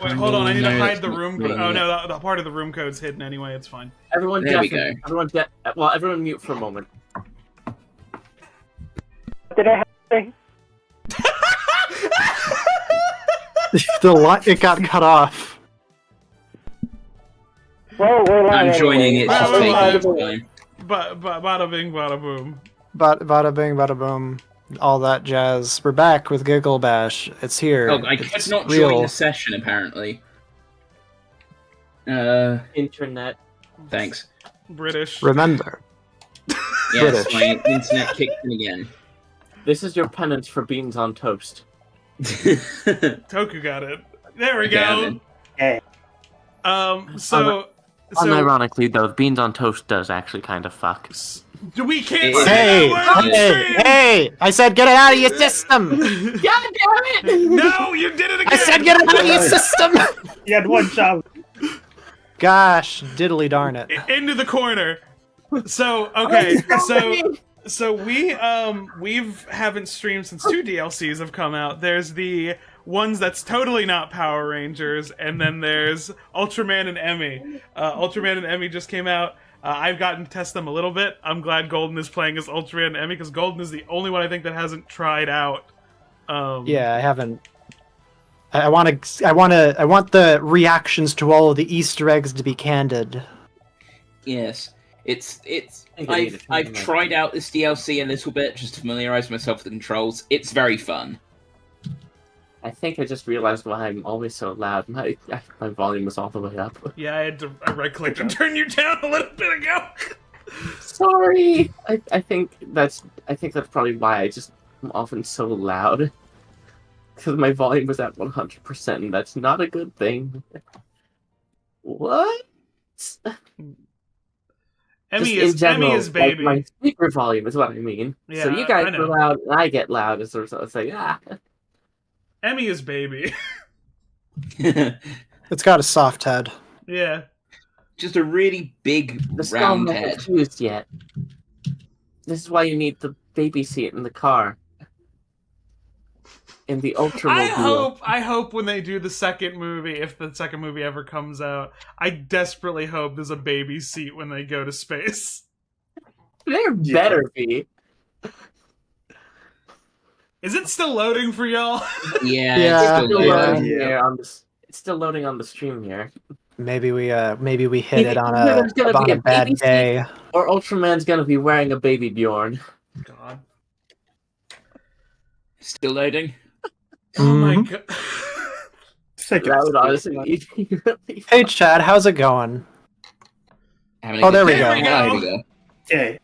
Wait, hold on. I need to hide the room code. Oh no, the part of the room code's hidden anyway. It's fine. Everyone, there we go. Everyone mute for a moment. Did I have to It got cut off. Well, we're live. I'm joining it. Well, Just we're taking live. its time. Bada bing, bada boom. Bada bing, bada boom. All that jazz. We're back with Giggle Bash. It's here. Oh, I could not real. join the session, apparently. Internet. Thanks. British. Remember. Yes, British. my internet kicked in again. This is your penance for beans on toast. Toku got it. There we go. Hey. So Unironically, though, beans on toast does actually kind of fuck. We can't Hey, say that word on stream! Hey! I said get it out of your system! God damn it! No, you did it again! I said get it out of your system! You had one job. Gosh, diddly darn it. Into the corner. So okay, so we haven't streamed since 2 DLCs have come out. There's the ones that's totally not Power Rangers, and then there's Ultraman and Emmy. Ultraman and Emmy just came out. I've gotten to test them a little bit. I'm glad Golden is playing as Ultraman and Emmy, because Golden is the only one I think that hasn't tried out. Yeah, I haven't. I want the reactions to all of the Easter eggs to be candid. Yes. I've tried out this DLC a little bit just to familiarize myself with the controls. It's very fun. I think I just realized why I'm always so loud. My volume was all the way up. Yeah, I had to right-click and turn you down a little bit ago. Sorry. I think that's probably why I just am often so loud. Because my volume was at 100%, and that's not a good thing. What? Emmy is baby. Like my speaker volume is what I mean. Yeah, so you guys I are know. loud, and I get loud, and so it's like, ah. Emmy is baby. It's got a soft head. Yeah. Just a really big The skull round hasn't head. fused yet. This is why you need the baby seat in the car. In the Ultramobile. I hope when they do the second movie, if the second movie ever comes out, I desperately hope there's a baby seat when they go to space. There better be. Is it still loading for y'all? Yeah, Yeah. it's Still still loading there. here on this. It's still loading on the stream here. Maybe we hit it on Either there's gonna be a a bad baby seat. day. Or Ultraman's gonna be wearing a baby Bjorn. God. Still loading. Oh my Mhm. god. That would honestly be really Hey Chad, how's it going? Having a Oh, good there we day. go. There we go. Okay.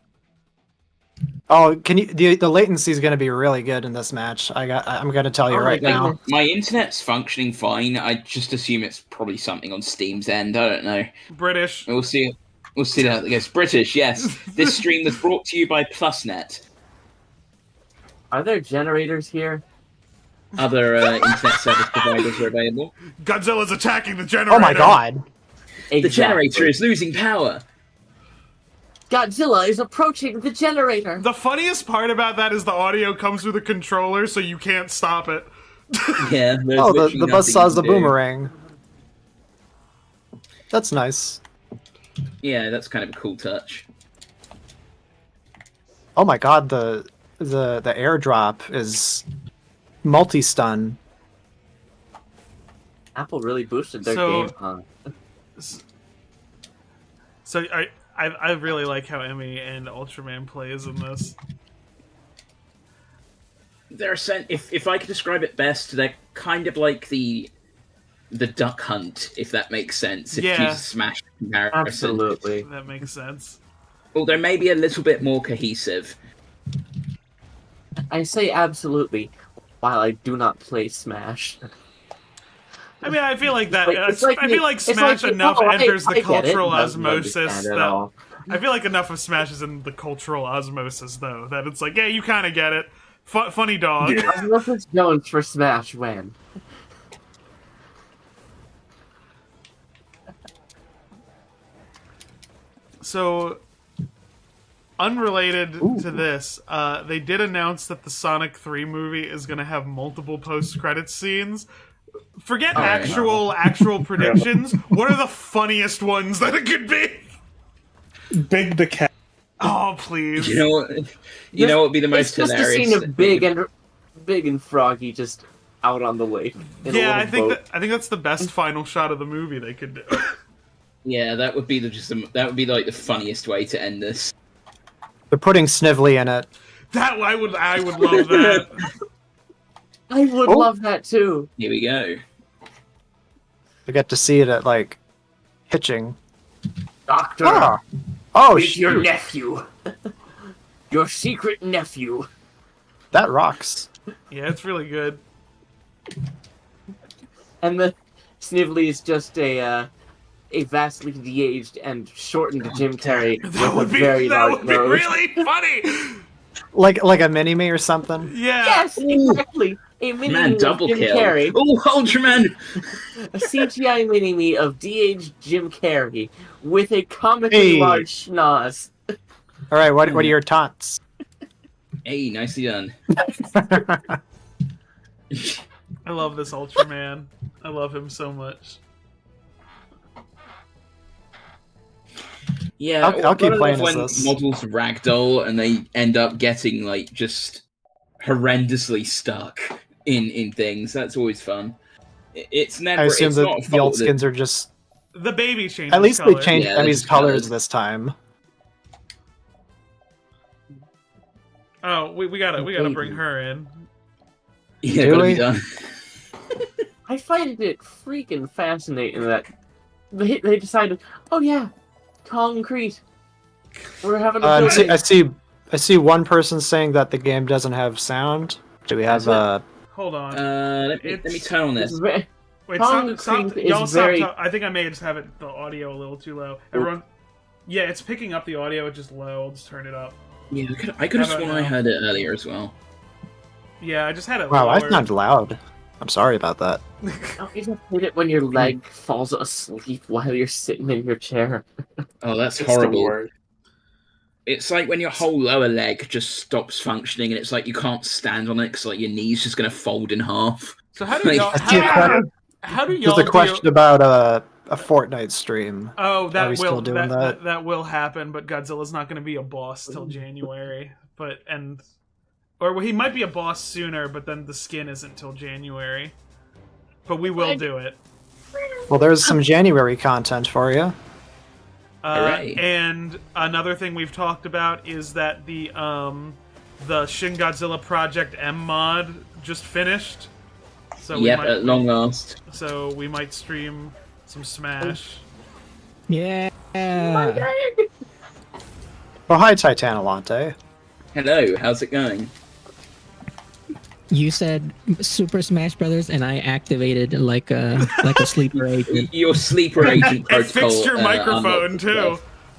Oh, can you? The latency is going to be really good in this match. I'm going to tell you Oh my right now. goodness. My internet's functioning fine. I just assume it's probably something on Steam's end. I don't know. British. We'll see. We'll see how it goes. British, yes. This stream was brought to you by PlusNet. Are there generators here? Other internet service providers are available. Godzilla's attacking the generator. Oh my god! The generator is losing power. Godzilla is approaching the generator. The funniest part about that is the audio comes through the controller, so you can't stop it. Yeah. there's Oh, literally the nothing buzzsaw's you the can do. boomerang. That's nice. Yeah, that's kind of a cool touch. Oh my god, the airdrop is multi-stun. Apple really boosted their So- game, huh? So I really like how Emmy and Ultraman plays in this. They're if I could describe it best, they're kind of like the Duck Hunt, if that makes sense. If Yeah. you use a Smash comparison. Absolutely. That makes sense. Although maybe a little bit more cohesive. I say absolutely, while I do not play Smash. I mean, I feel like that. It's like I feel like Smash enough oh, enters I the get it. cultural Doesn't osmosis. understand at That, all. I feel like enough of Smash is in the cultural osmosis, though, that it's like, yeah, you kind of get it. Funny dog. Yeah. Osmosis Jones for Smash when? So, unrelated to this, they did announce that the Sonic 3 movie is going to have multiple post-credits scenes. Forget All right. actual predictions. What are the funniest ones that it could be? Big the cat. Oh, please. You know what? You know what would be the most It's just a hilarious? scene of Big and Froggy just out on the lake. in a Yeah, little boat. I think that's the best final shot of the movie they could do. Yeah, that would be that would be like the funniest way to end this. They're putting Snively in it. That I would love that. I would love that too. Here we go. I get to see it at like pitching. Doctor, Ah. Oh, it's your shoot. nephew. Your secret nephew. That rocks. Yeah, it's really good. And the Snively is just a vastly de-aged and shortened Jim Carrey with a very large nose. really funny. Like a mini-me or something. Yeah. Yes, exactly. A mini-me Man, of double Jim kill. Carrey. Oh, Ultraman! A CGI mini-me of de-aged Jim Carrey with a comically Hey. large schnoz. All right, what are your taunts? Hey, nicely done. I love this Ultraman. I love him so much. Yeah, I'll keep I love playing as when this. models ragdoll and they end up getting like just horrendously stuck in things. That's always fun. It's never. I assume it's that not a the fault old that- skins are just. The baby changes At least color. they changed Yeah, Emmy's that's colors valid. this time. Oh, we gotta bring her in. Yeah, Do gotta we? be done. I find it freaking fascinating that they decided, oh yeah, concrete. We're having a building. I see one person saying that the game doesn't have sound. Do we have Hold on. Let me turn on this. It's ve- Wait, concrete stop. is Y'all stop. very- I think I may just have the audio a little too low. Everyone. Yeah, it's picking up the audio. It's just low. I'll just turn it up. Yeah, I could have How about sworn I now? heard it earlier as well. Yeah, I just had it. wow? I lowered. sound loud. I'm sorry about that. Oh, you just hate it when your leg falls asleep while you're sitting in your chair. Oh, that's It's the horrible. word. It's like when your whole lower leg just stops functioning, and it's like you can't stand on it because like your knee's just gonna fold in half. So how do y'all? I see a question. How do y'all? There's a question about a Fortnite stream. Oh, Are that we will still doing that? that will happen, but Godzilla's not going to be a boss till January. Or he might be a boss sooner, but then the skin isn't till January. But we will do it. Well, there's some January content for you. Hooray. And another thing we've talked about is that the Shin Godzilla Project M mod just finished. So Yep, at long last. So we might stream some Smash. Yeah. Oh, hi, Titanalante. Hello, how's it going? You said Super Smash Brothers, and I activated like a sleeper agent. Your sleeper agent It protocol. fixed your microphone unlocked too.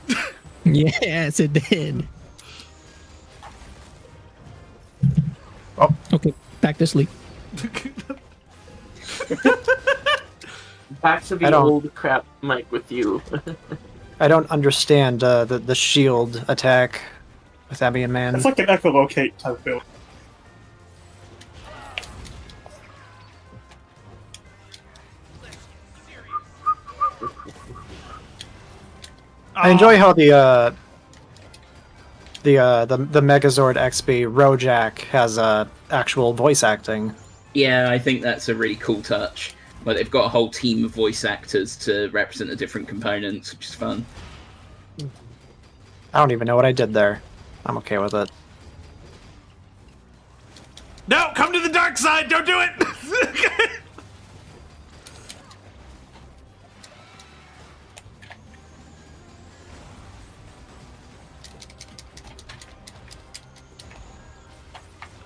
itself. Yes, it did. Oh. Okay, back to sleep. Back to I the don't- old crap mic with you. I don't understand the shield attack with Emmy and Man. It's like an echolocate type build. I enjoy how the Megazord XB Rojak has actual voice acting. Yeah, I think that's a really cool touch. Like they've got a whole team of voice actors to represent the different components, which is fun. I don't even know what I did there. I'm okay with it. No, come to the dark side. Don't do it.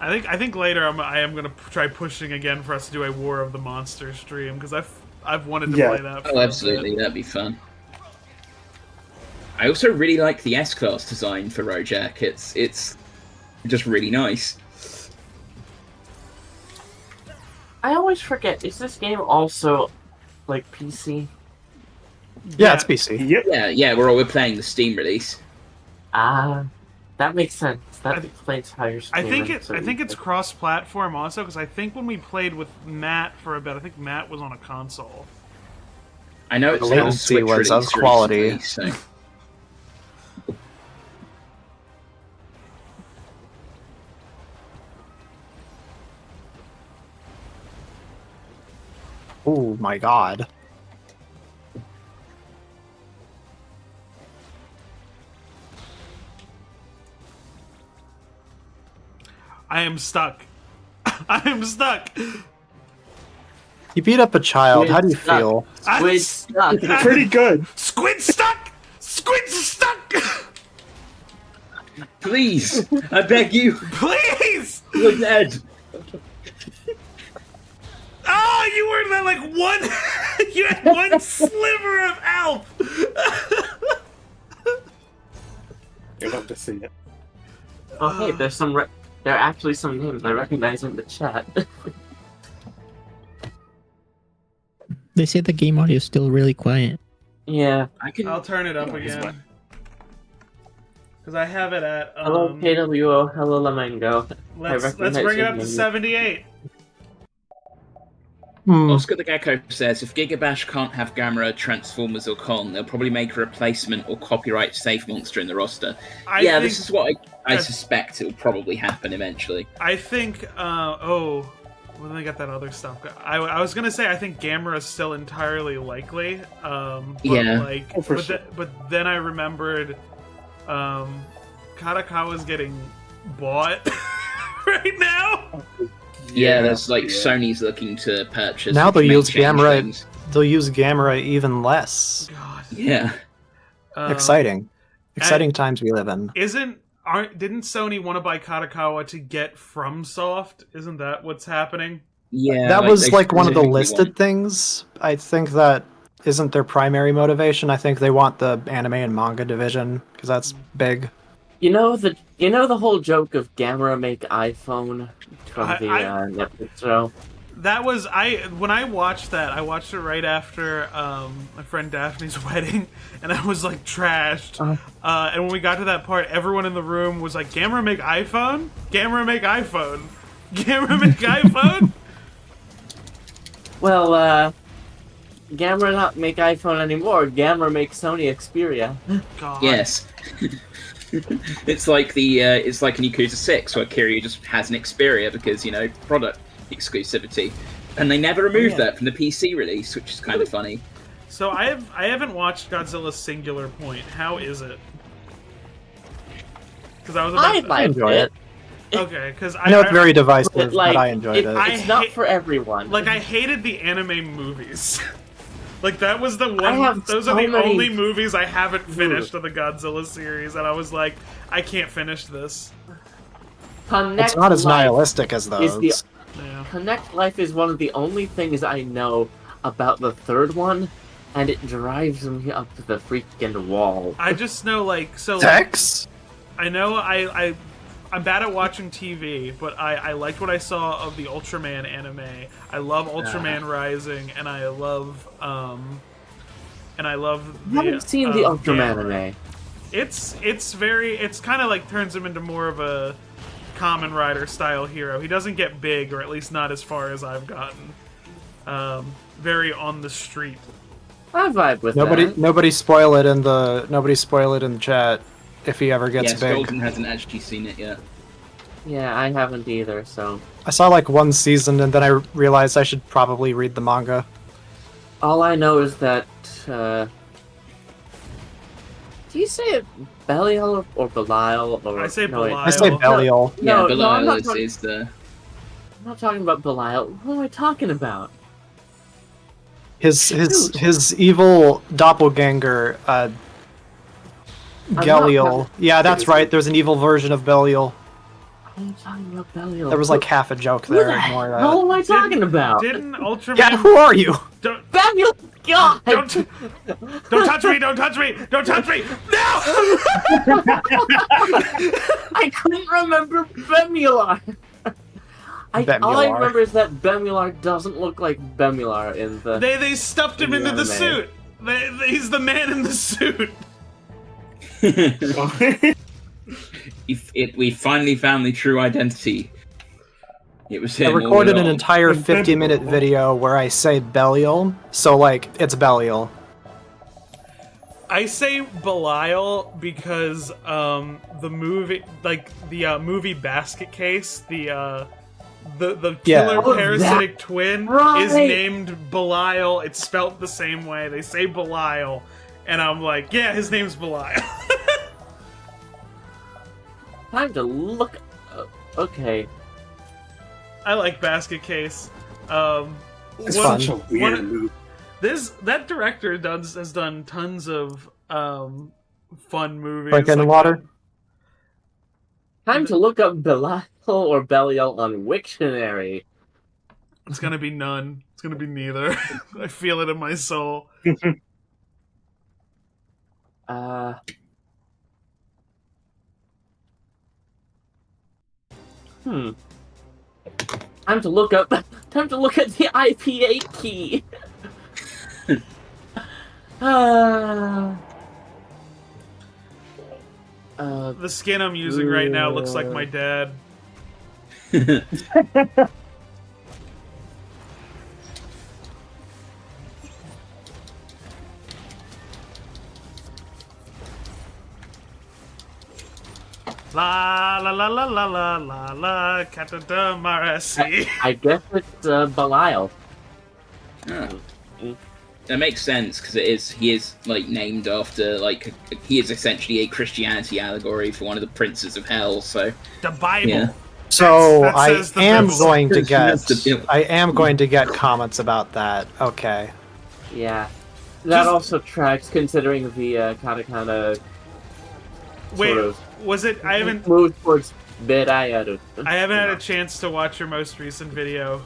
I think later I am gonna try pushing again for us to do a War of the Monsters stream because I've wanted to play that. For Oh, absolutely, that'd be fun. I also really like the S-Class design for Rojak. It's just really nice. I always forget, is this game also, like, PC? Yeah, it's PC. Yep. Yeah, we're playing the Steam release. Ah, That makes sense. That explains how you're I think it's cross-platform also, because I think when we played with Matt for a bit, I think Matt was on a console. I know The latency was of quality. Recently, so. Oh my god. I am stuck. I am stuck. You beat up a child. How do you Stuck. feel? Squid stuck. Pretty good. Squid stuck. Squid stuck. Please, I beg you. Please. You're dead. Oh, you were that like one. You had one sliver of health. You'll have to see it. Oh, hey, there's some. There are actually some names I recognize in the chat. They say the game audio is still really quiet. Yeah. I'll turn it up again. Because I have it at. Hello, KWO. Hello, Lamango. Let's bring it up to 78. Oscar the Gecko says, if Gigabash can't have Gamera, Transformers, or Kong, they'll probably make a replacement or copyright safe monster in the roster. This is what I suspect it will probably happen eventually. I think, well, then I got that other stuff. I was gonna say I think Gamera is still entirely likely. But then I remembered, Katakawa's getting bought right now. Yeah, there's like Sony's looking to purchase. Now they'll use Gamera. Things. They'll use Gamera even less. God. Yeah. Exciting times we live in. Didn't Sony want to buy Katakawa to get FromSoft? Isn't that what's happening? Yeah, that was like one of the listed things. I think that isn't their primary motivation. I think they want the anime and manga division because that's big. You know the whole joke of Gamera make iPhone from the Netflix show? That was when I watched that, I watched it right after my friend Daphne's wedding, and I was like trashed. And when we got to that part, everyone in the room was like, "Gamera make iPhone? Gamera make iPhone? Gamera make iPhone?" Well, Gamera not make iPhone anymore. Gamera make Sony Xperia. God. Yes. It's like it's like an Yakuza 6 where Kiryu just has an Xperia because, product exclusivity. And they never removed that from the PC release, which is kind of funny. So I haven't watched Godzilla Singular Point. How is it? Because I enjoy it. Okay, because I know it's very divisive, but I enjoyed it. It's not for everyone. Like, I hated the anime movies. Like, that was the one. Those are the only movies I haven't finished of the Godzilla series, and I was like, I can't finish this. It's not as nihilistic as those. Connect Life is one of the only things I know about the third one, and it drives me up to the freaking wall. I just know, Tex? I know I'm bad at watching TV, but I liked what I saw of the Ultraman anime. I love Ultraman Rising, and I love I haven't seen the Ultraman anime. It's kind of like turns him into more of a Kamen Rider style hero. He doesn't get big, or at least not as far as I've gotten. Very on the street. I vibe with that. Nobody spoil it in the chat. If he ever gets big. Golden hasn't actually seen it yet. Yeah, I haven't either, so... I saw like one season, and then I realized I should probably read the manga. All I know is that, Do you say it Belial or Belial? Or... I say Belial. I say Belial. Yeah, Belial I'm not is the... I'm not talking about Belial. What am I talking about? His evil doppelganger, Belial. Yeah, that's right. There's an evil version of Belial. I'm talking about Belial. There was like half a joke there. What the hell am I talking about? Didn't Ultraman... Yeah, who are you? Belial! God! Don't touch me! Don't touch me! Don't touch me! No! I couldn't remember Bemular. All I remember is that Bemular doesn't look like Bemular in the... They stuffed him into the suit. He's the man in the suit. We finally found the true identity. It was him. I recorded all an along. entire 50-minute video where I say Belial, so like it's Belial. I say Belial because the movie, like the movie Basket Case, the killer parasitic twin is named Belial. It's spelt the same way. They say Belial, and I'm like, yeah, his name's Belial. Time to look. Okay. I like Basket Case. It's one- such a weird movie. That director has done tons of fun movies. Like in the like water. Time to look up Belial or Belial on Wiktionary. It's gonna be none. It's gonna be neither. I feel it in my soul. Time to look up. Time to look at the IP8 key. The skin I'm using right now looks like my dad. La la la la la la la la Catadamarasi. I guess it's Belial. Oh. That makes sense because he is like named after he is essentially a Christianity allegory for one of the princes of hell. So The Bible. Yeah. So That I says the am Bible. going to That's the get Bible. I am going to get comments about that. Okay. Yeah. That Just- also tracks considering the katakana Wait, sort of was it? I haven't move towards Berayaru. had a chance to watch your most recent video.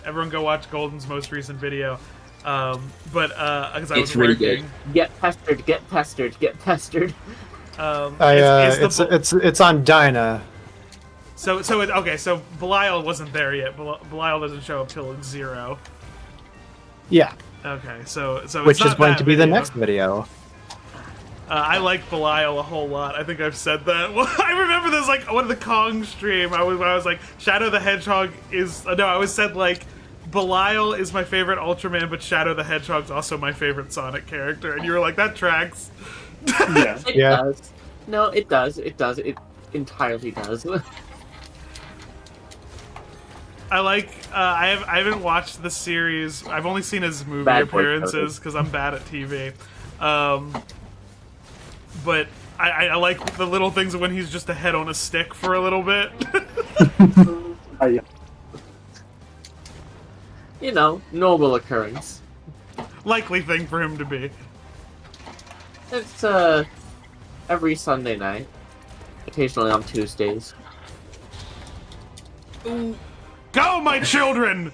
Everyone go watch Golden's most recent video. Because I was It's really working. good. Get pestered, get pestered, get pestered. It's on Dyna. So Belial wasn't there yet. Belial doesn't show up till 0. Yeah, Okay, so it's which is not going that to be the video. next video. I like Belial a whole lot. I think I've said that. Well, I remember there's like one of the Kong stream. I was like, Shadow the Hedgehog is no. I was said like Belial is my favorite Ultraman, but Shadow the Hedgehog's also my favorite Sonic character, and you were like, that tracks. Yeah. It Yeah. does. No, it does. It does. It entirely does. I like. I haven't watched the series. I've only seen his movie Bad boy appearances because I'm bad at TV. But I like the little things when he's just a head on a stick for a little bit. I, You know, normal occurrence. Likely thing for him to be. It's every Sunday night. Occasionally on Tuesdays. Go, my children!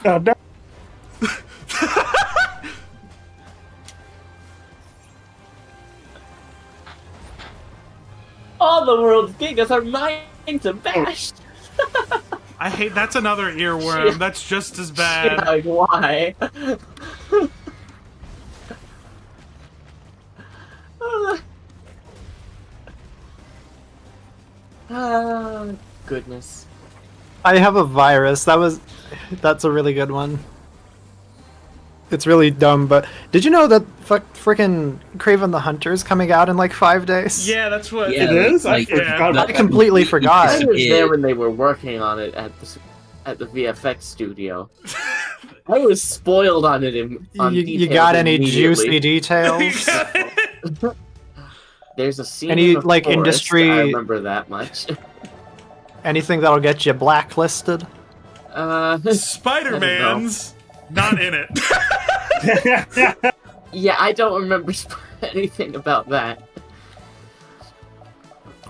oh, no. All the world's gigas are mine to bash! I hate. That's another earworm. Shit. That's just as bad. Like, why? Goodness. I have a virus. That's a really good one. It's really dumb, but did you know that freaking Kraven the Hunter is coming out in like 5 days? Yeah, that's what. Yeah, It is? I like- forgot I about that. completely I forgot. was there when they were working on it at the VFX studio. I was spoiled on it. You details got any immediately. juicy details? There's a scene Any, in the like, forest, industry- I remember that much. Anything that'll get you blacklisted? Spider-Man's not in it. Yeah, I don't remember anything about that.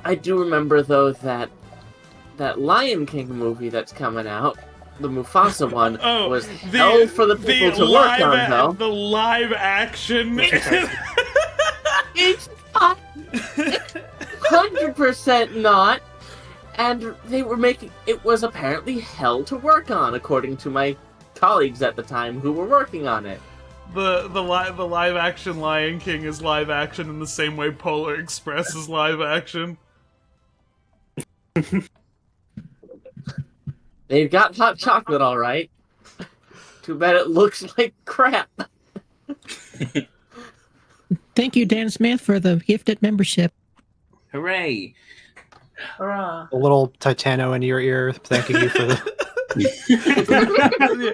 I do remember though that Lion King movie that's coming out, the Mufasa one, was hell for the people to work on. Though The live action. it's 100% not. And they were making it was apparently hell to work on, according to my colleagues at the time who were working on it. the live action Lion King is live action in the same way Polar Express is live action. They've got hot chocolate, all right. Too bad it looks like crap. Thank you, Dan Smith, for the gifted membership. Hooray! Hurrah. A little Titano in your ear, thanking you for the.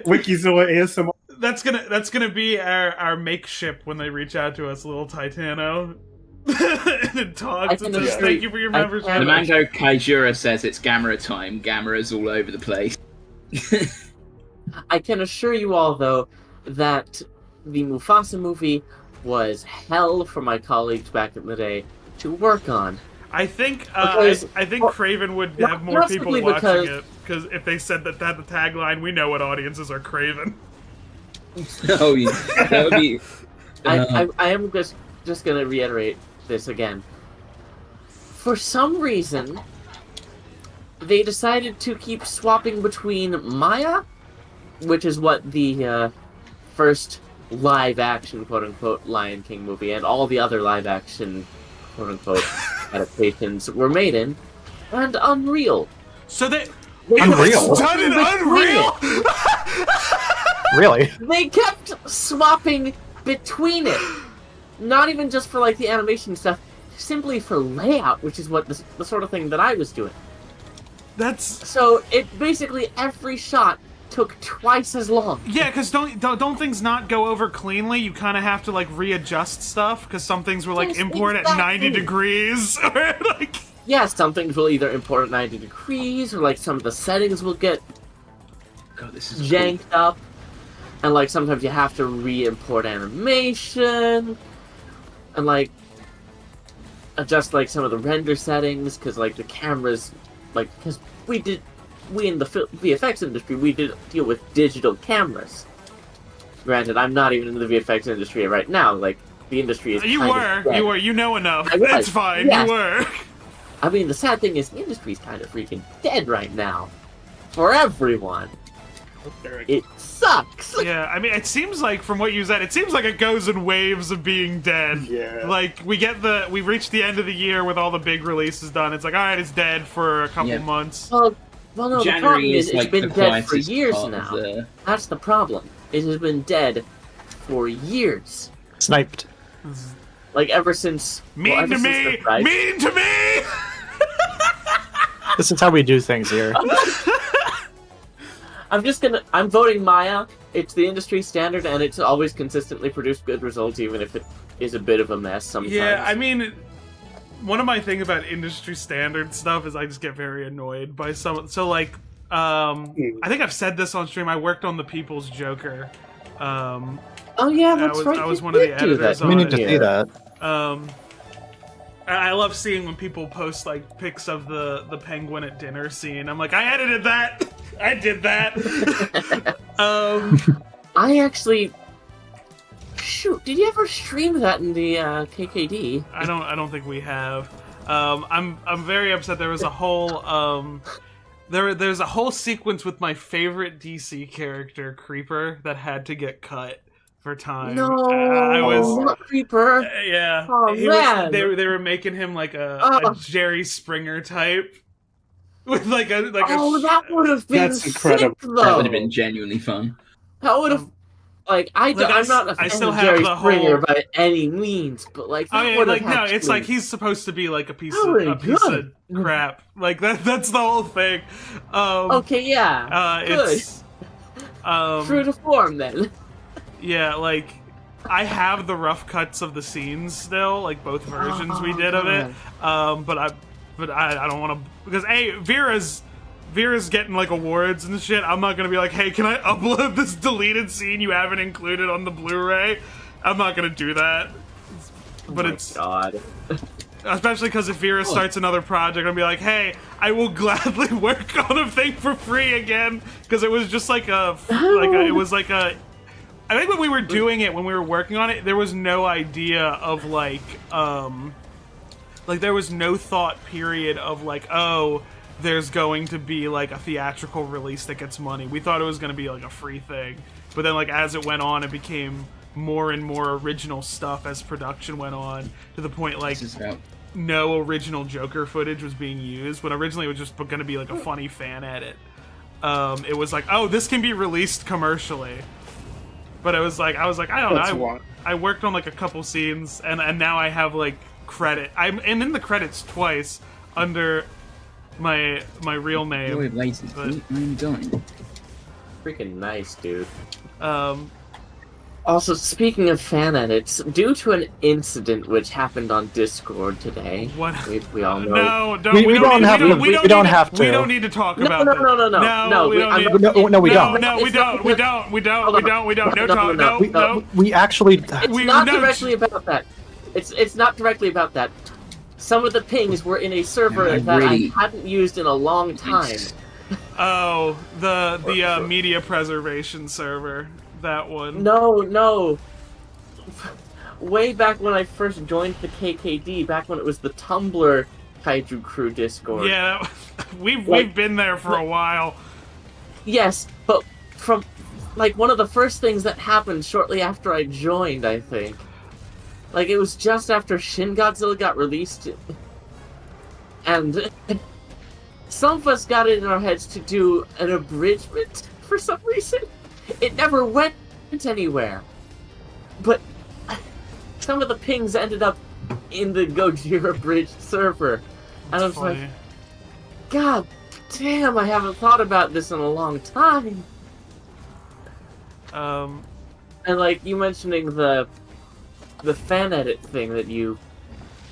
Wikizilla ASMR. That's gonna be our makeshift when they reach out to us, little Titano. And talks and says, "Thank you for your membership." The Mango Kaijura says it's Gamera time. Gamera's all over the place. I can assure you all, though, that the Mufasa movie was hell for my colleagues back in the day to work on. I think Because- I think Craven would have more not people simply watching because- it because if they said that the tagline, we know what audiences are Craven. Oh, yeah. That would be. I am just going to reiterate this again. For some reason, they decided to keep swapping between Maya, which is what the first live-action, quote-unquote, Lion King movie, and all the other live-action, quote-unquote, adaptations were made in, and Unreal. So they Unreal? It's done in Unreal. Really? They kept swapping between it. Not even just for, like, the animation stuff, simply for layout, which is what the sort of thing that I was doing. That's So, it basically, every shot took twice as long. yeah, because don't things not go over cleanly? You kind of have to like readjust stuff because some things were like Yes, import at exactly. 90 degrees or like. Yeah, some things will either import at 90 degrees, or, like, some of the settings will get God, this is janked up. And, like, sometimes you have to re-import animation. And, like, adjust, like, some of the render settings, because, like, the cameras, like, because we in the VFX industry, we did deal with digital cameras. Granted, I'm not even in the VFX industry right now, like, the industry is You kind were, of dead. you know enough. I was, It's fine, yes. you were. I mean, the sad thing is, the industry's kind of freaking dead right now. For everyone. It sucks! Yeah, I mean, it seems like, from what you said, it seems like it goes in waves of being dead. Yeah. Like, we reached the end of the year with all the big releases done. It's like, alright, it's dead for a couple Yeah. months. Well, no, the problem January is is it's like been the dead for quietest years part of now. the- That's the problem. It has been dead for years. Sniped. Like, ever since... Mean well, ever to since me! the Christ- Mean to me! This is how we do things here. I'm voting Maya. It's the industry standard, and it's always consistently produced good results, even if it is a bit of a mess sometimes. Yeah, I mean, one of my things about industry standard stuff is I just get very annoyed by some. So, like, I think I've said this on stream. I worked on the People's Joker. Oh yeah, that's right. I was you one of the did do editors that. on We it. need to see that. I love seeing when people post like pics of the penguin at dinner scene. I'm like, I edited that. I did that. I actually... Shoot, did you ever stream that in the KKD? I don't think we have. I'm very upset. There was a whole there's a whole sequence with my favorite DC character, Creeper, that had to get cut for time. No, I was not Creeper. yeah. Oh, He man. was, they were making him like a Oh. Jerry Springer type with like a Oh, that would have been That's incredible. sick, though. That would have been genuinely fun. That would have... Like, I'm not a I fan still of have Jerry the Springer whole- by any means, but, like, that I mean, would like have no, actually... it's like he's supposed to be like a piece Really of good. crap. Like that's the whole thing. Okay, yeah. Good. It's True to form, then. yeah, like I have the rough cuts of the scenes still, like both versions we did of it. But I don't want to because Vera's getting like awards and shit. I'm not gonna be like, hey, can I upload this deleted scene you haven't included on the Blu-ray? I'm not gonna do that. But it's God. especially because if Vera starts another project, I'll be like, hey, I will gladly work on a thing for free again because it was just like it was like a. I think when we were doing it, when we were working on it, there was no idea of like there was no thought period of like, oh, there's going to be like a theatrical release that gets money. We thought it was going to be like a free thing, but then like as it went on, it became more and more original stuff as production went on, to the point like no original Joker footage was being used, when originally it was just going to be like a funny fan edit. It was like, oh, this can be released commercially. But I was like, I don't know. I worked on like a couple scenes, and now I have like credit. I'm in the credits twice under my real name. Boy, lazy. I'm done. Freaking nice, dude. Also, speaking of fan edits, due to an incident which happened on Discord today, what? We all know. No, we don't have to. We don't have to. We don't need to talk about that. No, we don't. No talk. We actually. It's not directly about that. It's not directly about that. Some of the pings were in a server that I hadn't used in a long time. Oh, the media preservation server. That one. No. Way back when I first joined the KKD, back when it was the Tumblr Kaiju Crew Discord. Yeah, we've been there for a while. Yes, but from like one of the first things that happened shortly after I joined, I think. Like it was just after Shin Godzilla got released, and some of us got it in our heads to do an abridgment for some reason. It never went anywhere. But some of the pings ended up in the Gojira Bridge server. And I was like, God damn, I haven't thought about this in a long time. And like you mentioning the fan edit thing that you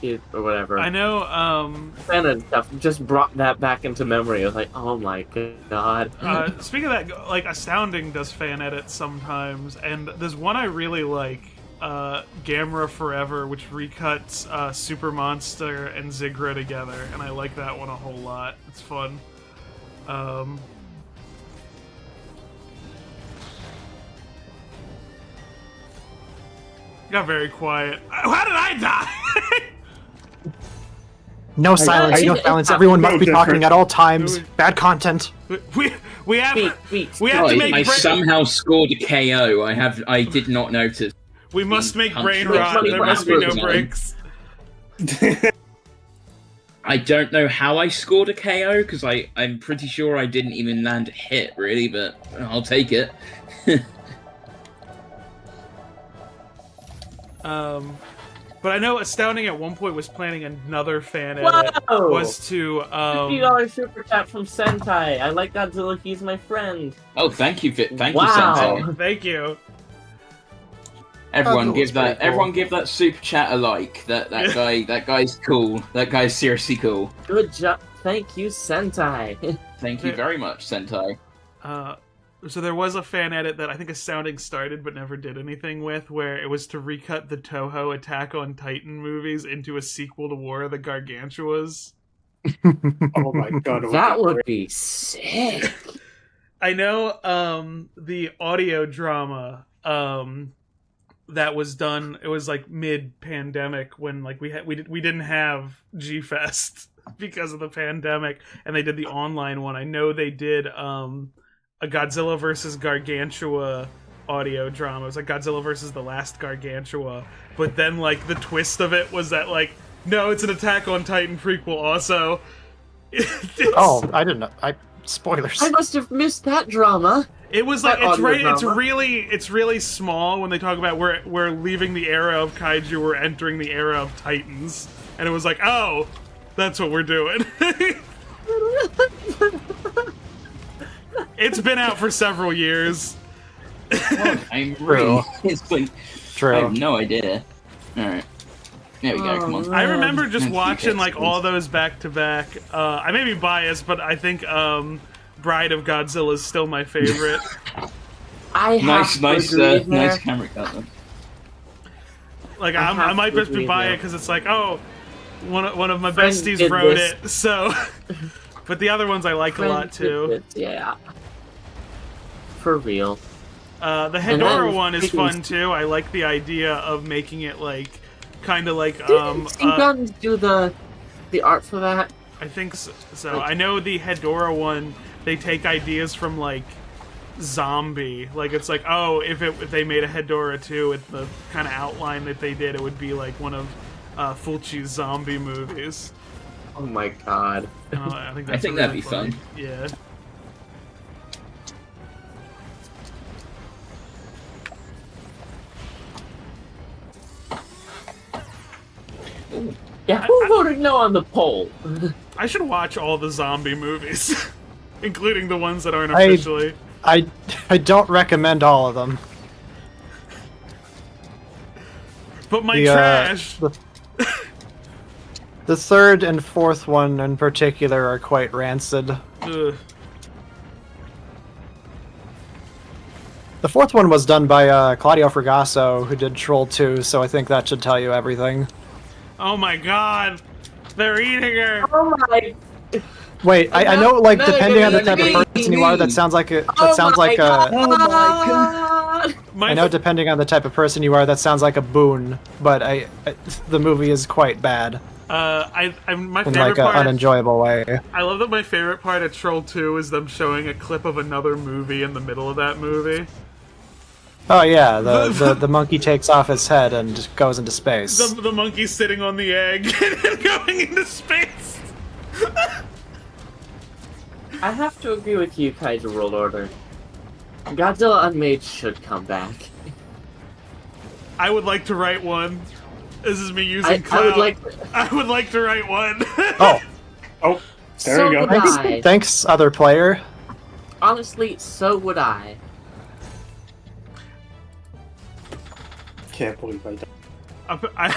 did or whatever. I know, fan edit stuff just brought that back into memory. I was like, oh my god. Speaking of that, like Astounding does fan edits sometimes, and there's one I really like, Gamera Forever, which recuts Super Monster and Zigra together, and I like that one a whole lot. It's fun. Got very quiet. How did I die? No silence, no silence. Everyone must be talking at all times. Bad content. We have to make. I somehow scored a KO. I did not notice. We must make brain rot. There must be no breaks. I don't know how I scored a KO because I'm pretty sure I didn't even land a hit really, but I'll take it. But I know Astounding at one point was planning another fan edit. Was to $50 super chat from Sentai. I like Godzilla. He's my friend. Oh, thank you, Sentai. Thank you. Everyone give that super chat a like. That guy's cool. That guy's seriously cool. Good job. Thank you, Sentai. Thank you very much, Sentai. So there was a fan edit that I think Astounding started but never did anything with, where it was to recut the Toho Attack on Titan movies into a sequel to War of the Gargantuas. Oh my god. That would be sick. I know the audio drama that was done, it was like mid-pandemic when like we didn't have G-Fest because of the pandemic, and they did the online one. I know they did a Godzilla vs. Gargantua audio drama. It was like Godzilla vs. the Last Gargantua. But then, like, the twist of it was that, like, no, it's an Attack on Titan prequel also. Oh, I didn't know. Spoilers. I must have missed that drama. It was like, it's really small when they talk about we're leaving the era of Kaiju, we're entering the era of Titans. And it was like, oh, that's what we're doing. It's been out for several years. I'm real. True. I have no idea. Alright. There we go, come on. I remember just watching like all those back to back. I may be biased, but I think Bride of Godzilla is still my favorite. Nice camera cut then. Like I might just be biased because it's like, oh, one of my besties wrote it, so. But the other ones I like a lot too. Yeah. For real. The Hedorah one is fun too. I like the idea of making it like, kind of like Guns do the art for that? I think so. I know the Hedorah one. They take ideas from like zombie. Like it's like, oh, if they made a Hedorah 2 with the kind of outline that they did, it would be like one of Fulci's zombie movies. Oh my god. I think that'd really be funny. fun. Yeah. Ooh. Yeah, who voted no on the poll? I should watch all the zombie movies, including the ones that aren't officially. I don't recommend all of them. But my trash. The third and fourth one in particular are quite rancid. Ugh. The fourth one was done by Claudio Fragasso, who did Troll 2, so I think that should tell you everything. Oh my god! They're eating her! Oh my... Wait, I know, like, depending on the type of person you are, that sounds like a... Oh my god! I know depending on the type of person you are, that sounds like a boon, but the movie is quite bad. My In favorite like an part... unenjoyable way. I love that my favorite part of Troll 2 is them showing a clip of another movie in the middle of that movie. Oh yeah, the monkey takes off its head and just goes into space. The monkey sitting on the egg and going into space. I have to agree with you, Kaiju World Order. Godzilla Unmade should come back. I would like to write one. This is me using clout. I would like to write one. Oh. Oh, there you go. Thanks, other player. Honestly, so would I. Can't believe I died.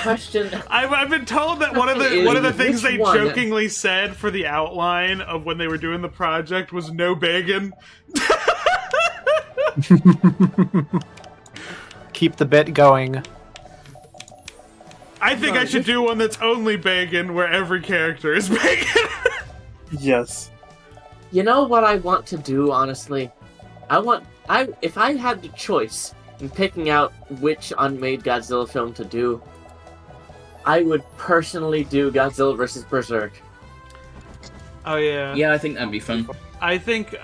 Question. I've been told that one of the things they jokingly said for the outline of when they were doing the project was no bacon. Keep the bit going. I think I should do one that's only bacon, where every character is bacon. Yes. You know what I want to do, honestly? If I had the choice in picking out which Unmade Godzilla film to do, I would personally do Godzilla vs. Berserk. Oh yeah. Yeah, I think that'd be fun. I think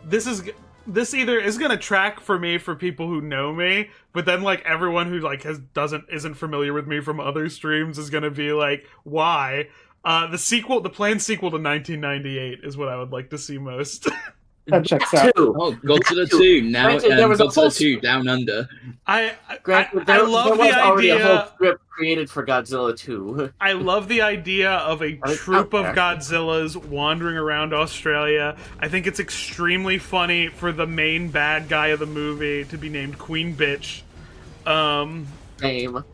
this either is gonna track for me for people who know me, but then like everyone who like isn't familiar with me from other streams is gonna be like, why? The planned sequel to 1998 is what I would like to see most. That checks out. Oh, Godzilla 2 now. Granted, there was Godzilla 2 Down Under. I love the already a whole idea. script created for Godzilla 2. I love the idea of a troop of Godzillas wandering around Australia. I think it's extremely funny for the main bad guy of the movie to be named Queen Bitch. Same.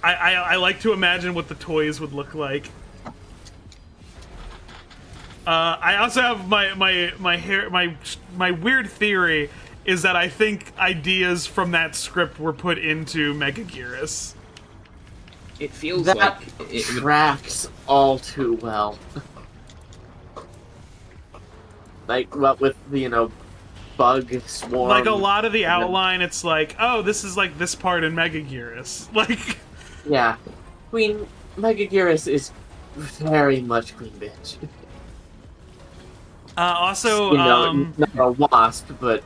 I like to imagine what the toys would look like. I also have my weird theory is that I think ideas from that script were put into Megaguirus. It feels that like it tracks all too well. Like what with the bug swarm. Like a lot of the outline, it's like, oh, this is like this part in Megaguirus. Like, yeah, Megaguirus is very much Queen Bitch. Also, not a wasp, but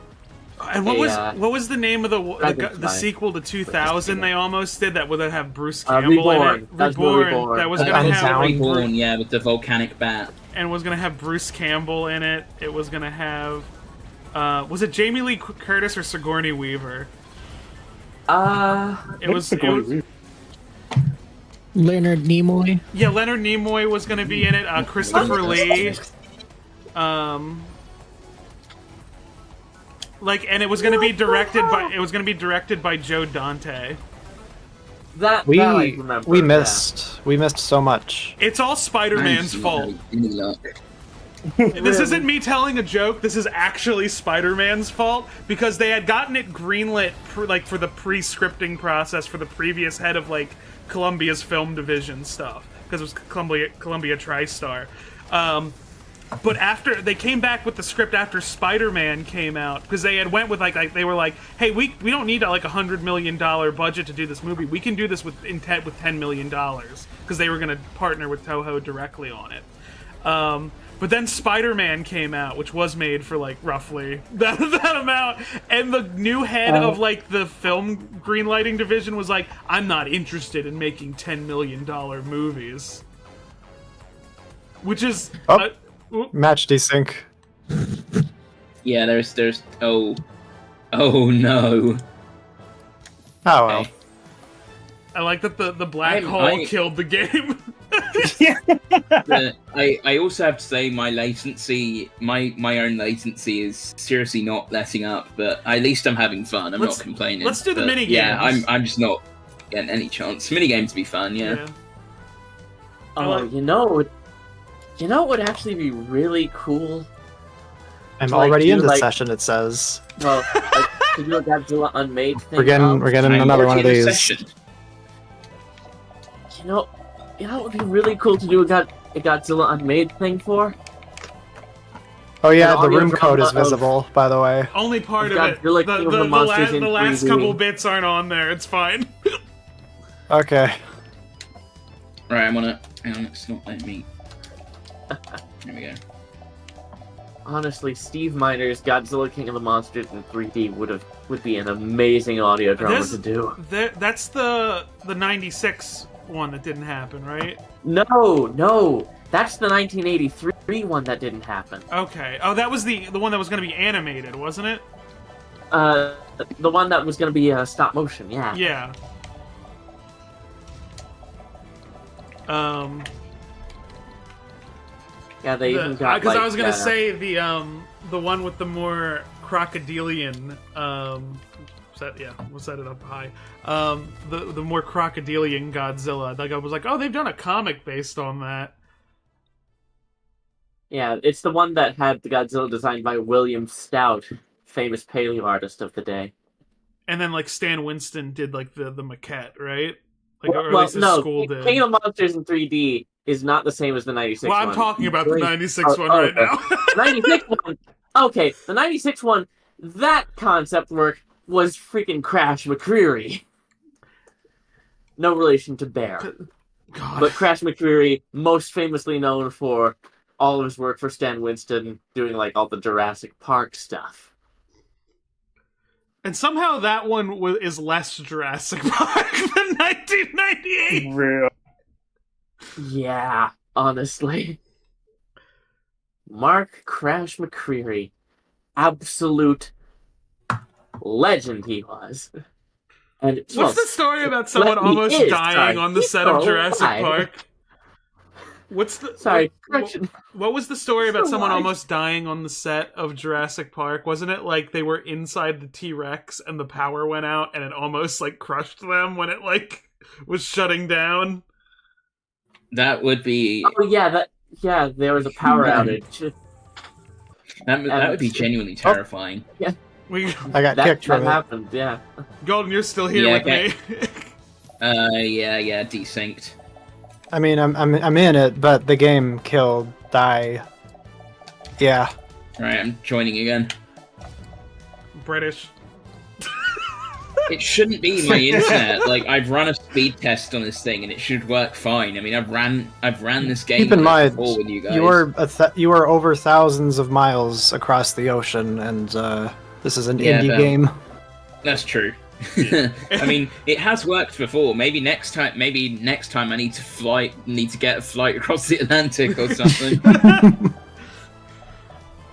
and what was the name of the sequel to 2000 they almost did that would have Bruce Campbell in it? Reborn. That was gonna have Reborn, yeah, with the volcanic bat, and was gonna have Bruce Campbell in it. It was gonna have was it Jamie Lee Curtis or Sigourney Weaver? It was Leonard Nimoy. Yeah, Leonard Nimoy was gonna be in it. Christopher Lee. And it was going to be directed by Joe Dante. We missed so much. It's all Spider-Man's fault. This isn't me telling a joke. This is actually Spider-Man's fault because they had gotten it greenlit for the pre-scripting process for the previous head of Columbia's film division stuff because it was Columbia TriStar. But after they came back with the script after Spider-Man came out, because they had went with they were like, hey, we don't need a $100 million budget to do this movie. We can do this with $10 million because they were going to partner with Toho directly on it. But then Spider-Man came out, which was made for like roughly that amount, and the new head of like the film greenlighting division was like, "I'm not interested in making $10 million movies," which is match desync. Yeah, there's oh no. Oh well. I like that the black hole killed the game. I also have to say my latency, my own latency is seriously not letting up, but at least I'm having fun. I'm not complaining. Let's do the mini games. Yeah, I'm just not getting any chance. Mini games would be fun, yeah. Oh, you know what would actually be really cool? I'm already in the session, it says. Well, to do a Godzilla Unmade thing. We're getting another one of these. Session. You know what would be really cool to do a Godzilla Unmade thing for? Oh yeah, the room code is visible, by the way. Only part of it. Like the last couple bits aren't on there. It's fine. Okay. Right, I'm on it. Hang on, it's not letting me. There we go. Honestly, Steve Miner's Godzilla King of the Monsters in 3D would be an amazing audio drama to do. That's the 96 one that didn't happen, right? No, that's the 1983 one that didn't happen. Okay. Oh, that was the one that was going to be animated, wasn't it? The one that was going to be stop motion, yeah. Yeah. Yeah, they even got because I was gonna say the one with the more crocodilian we'll set it up high. The more crocodilian Godzilla. Like I was like, oh, they've done a comic based on that. Yeah, it's the one that had the Godzilla designed by William Stout, famous paleo artist of the day. And then like Stan Winston did like the maquette, right? Like, or at least his school did. King of Monsters in 3D is not the same as the 96 one. Well, I'm talking about the 96 one right now. 96 one. Okay, the 96 one, that concept work was freaking Crash McCreery. No relation to Bear. God. But Crash McCreery, most famously known for all of his work for Stan Winston, doing like all the Jurassic Park stuff. And somehow that one is less Jurassic Park than 1998. Real. Yeah, honestly. Mark Crash McCreery. Absolute legend he was. And what's the story about someone almost dying on the set of Jurassic Park? What's the correction. What was the story about someone almost dying on the set of Jurassic Park? Wasn't it like they were inside the T-Rex and the power went out and it almost like crushed them when it like was shutting down? That would be. Oh yeah, there was a power outage. That would be genuinely terrifying. Yeah. I got kicked from it. That happened, yeah. Golden, you're still here with me. Yeah, desynced. I mean, I'm in it, but the game killed Die. Yeah. Alright, I'm joining again. British. It shouldn't be my internet. Like, I've run a speed test on this thing, and it should work fine. I mean, I've ran this game. Keep in mind, before with you guys. you are over thousands of miles across the ocean, and this is an indie game. That's true. I mean, it has worked before. Maybe next time I need to get a flight across the Atlantic or something.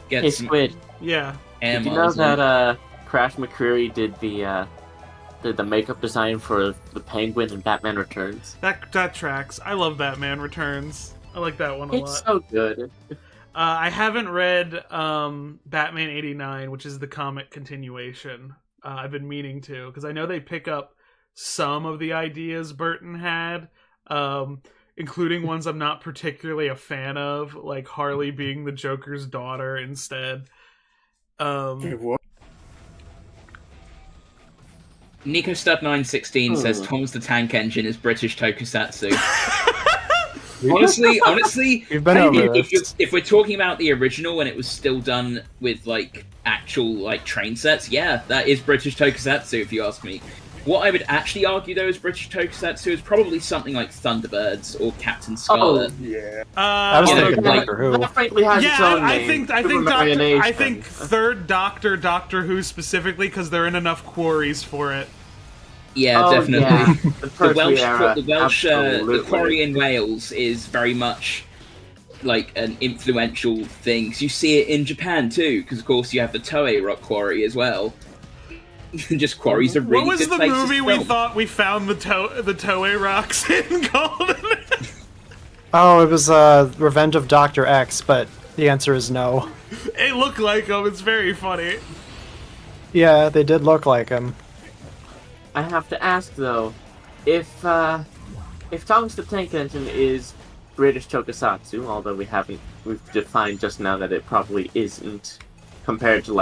Hey, Squid. Yeah. Did you know that Crash McCreery did the makeup design for the Penguin in Batman Returns? That tracks. I love Batman Returns. I like that one a lot. It's so good. I haven't read Batman 89, which is the comic continuation. I've been meaning to, because I know they pick up some of the ideas Burton had, including ones I'm not particularly a fan of, like Harley being the Joker's daughter instead. Wait, what? Nico Stud 916 says Tom's the Tank Engine is British Tokusatsu. honestly, You've been over if we're talking about the original when it was still done with like actual like train sets, yeah, that is British Tokusatsu if you ask me. What I would actually argue, though, as British Tokusatsu is probably something like Thunderbirds or Captain Scarlet. Oh, yeah. I was thinking Doctor Who. That frankly has its own name. I think Third Doctor, Doctor Who specifically, because they're in enough quarries for it. Yeah, definitely. Yeah. The quarry in Wales is very much like an influential thing. 'Cause you see it in Japan too, because of course you have the Toei Rock Quarry as well. Just quarries are really good places. What was the movie we thought we found the Toei rocks in called? Oh, it was Revenge of Dr. X, but the answer is no. It looked like him. It's very funny. Yeah, they did look like him. I have to ask though, if Thomas the Tank Engine is British Tokusatsu, although we've defined just now that it probably isn't, compared to the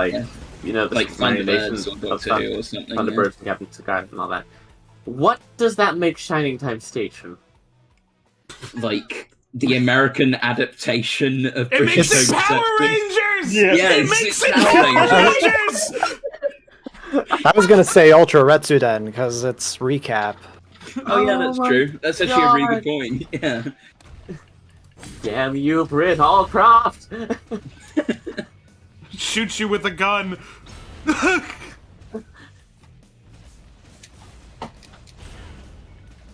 like Thunderbirds or Doctor Who or something. Thunderbirds and Captain Scarlet and all that. What does that make Shining Time Station? Like the American adaptation of It British makes it Tokusatsu. Power Rangers. Yeah, it makes it Power Rangers. I was gonna say Ultra Retsuden because it's recap. Oh yeah, that's true. That's actually a really good point. Yeah. Damn you, Brit Allcroft! Shoot you with a gun.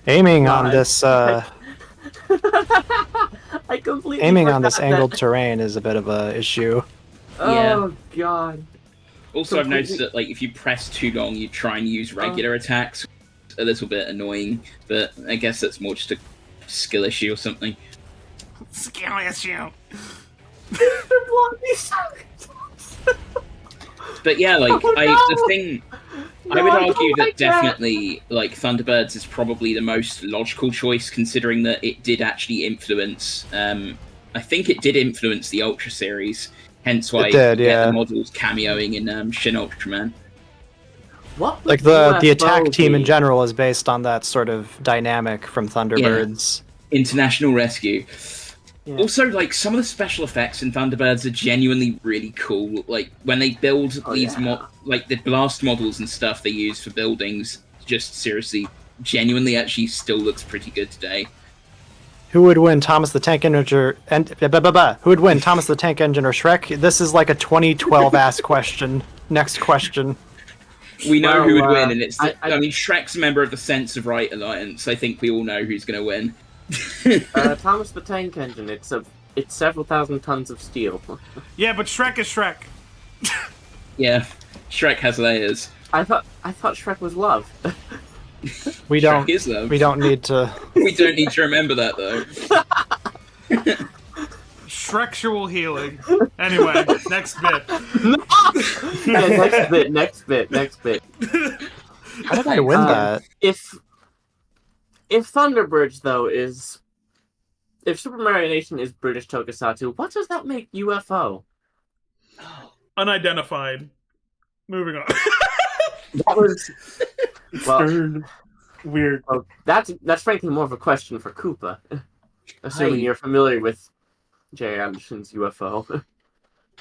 Aiming on this I completely aiming on this forgot angled that. terrain is a bit of a issue. Oh god. Also, I've noticed that like if you press too long, you try and use regular attacks. A little bit annoying, but I guess that's more just a skill issue or something. Skill issue. But yeah, like I would argue that like definitely like Thunderbirds is probably the most logical choice, considering that it did actually influence. I think it did influence the Ultra series, hence why It did, you get yeah. the models cameoing in Shin Ultraman. What Like the attack team in general is based on that sort of dynamic from Thunderbirds. International Rescue. Yeah. Also, like, some of the special effects in Thunderbirds are genuinely really cool. Like, when they build like, the blast models and stuff they use for buildings, just seriously, genuinely actually still looks pretty good today. Who would win, Thomas the Tank Engine Who would win, Thomas the Tank Engine or Shrek? This is like a 2012 ass question. Next question. We know Well, who would win, and it's... I mean, Shrek's a member of the Sense of Right Alliance. I think we all know who's going to win. Thomas the Tank Engine. It's several thousand tons of steel. Yeah, but Shrek is Shrek. Yeah, Shrek has layers. I thought Shrek was love. We Shrek is love. We don't need to. We don't need to remember that, though. Shrexual healing. Anyway, next bit. Yeah, next bit. How did I win that? If Thunderbirds though if Super Mario Nation is British Tokusatsu, what does that make UFO? Unidentified. Moving on. That was Weird. well, that's frankly more of a question for Koopa, assuming you're familiar with Jay Anderson's UFO.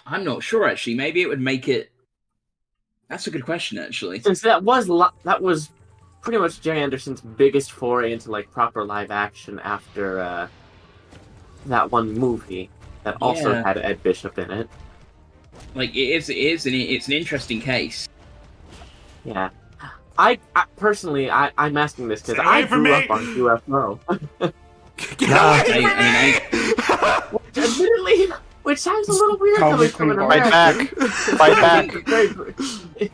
I'm not sure, actually. Maybe it would make it... That's a good question, actually. Since that was pretty much Jay Anderson's biggest foray into like proper live action after that one movie that also had Ed Bishop in it. Like, it's an interesting case. Yeah. I personally, I'm asking this because I grew up on UFO. Admittedly, which sounds a little weird coming from an American. Fight back. Like,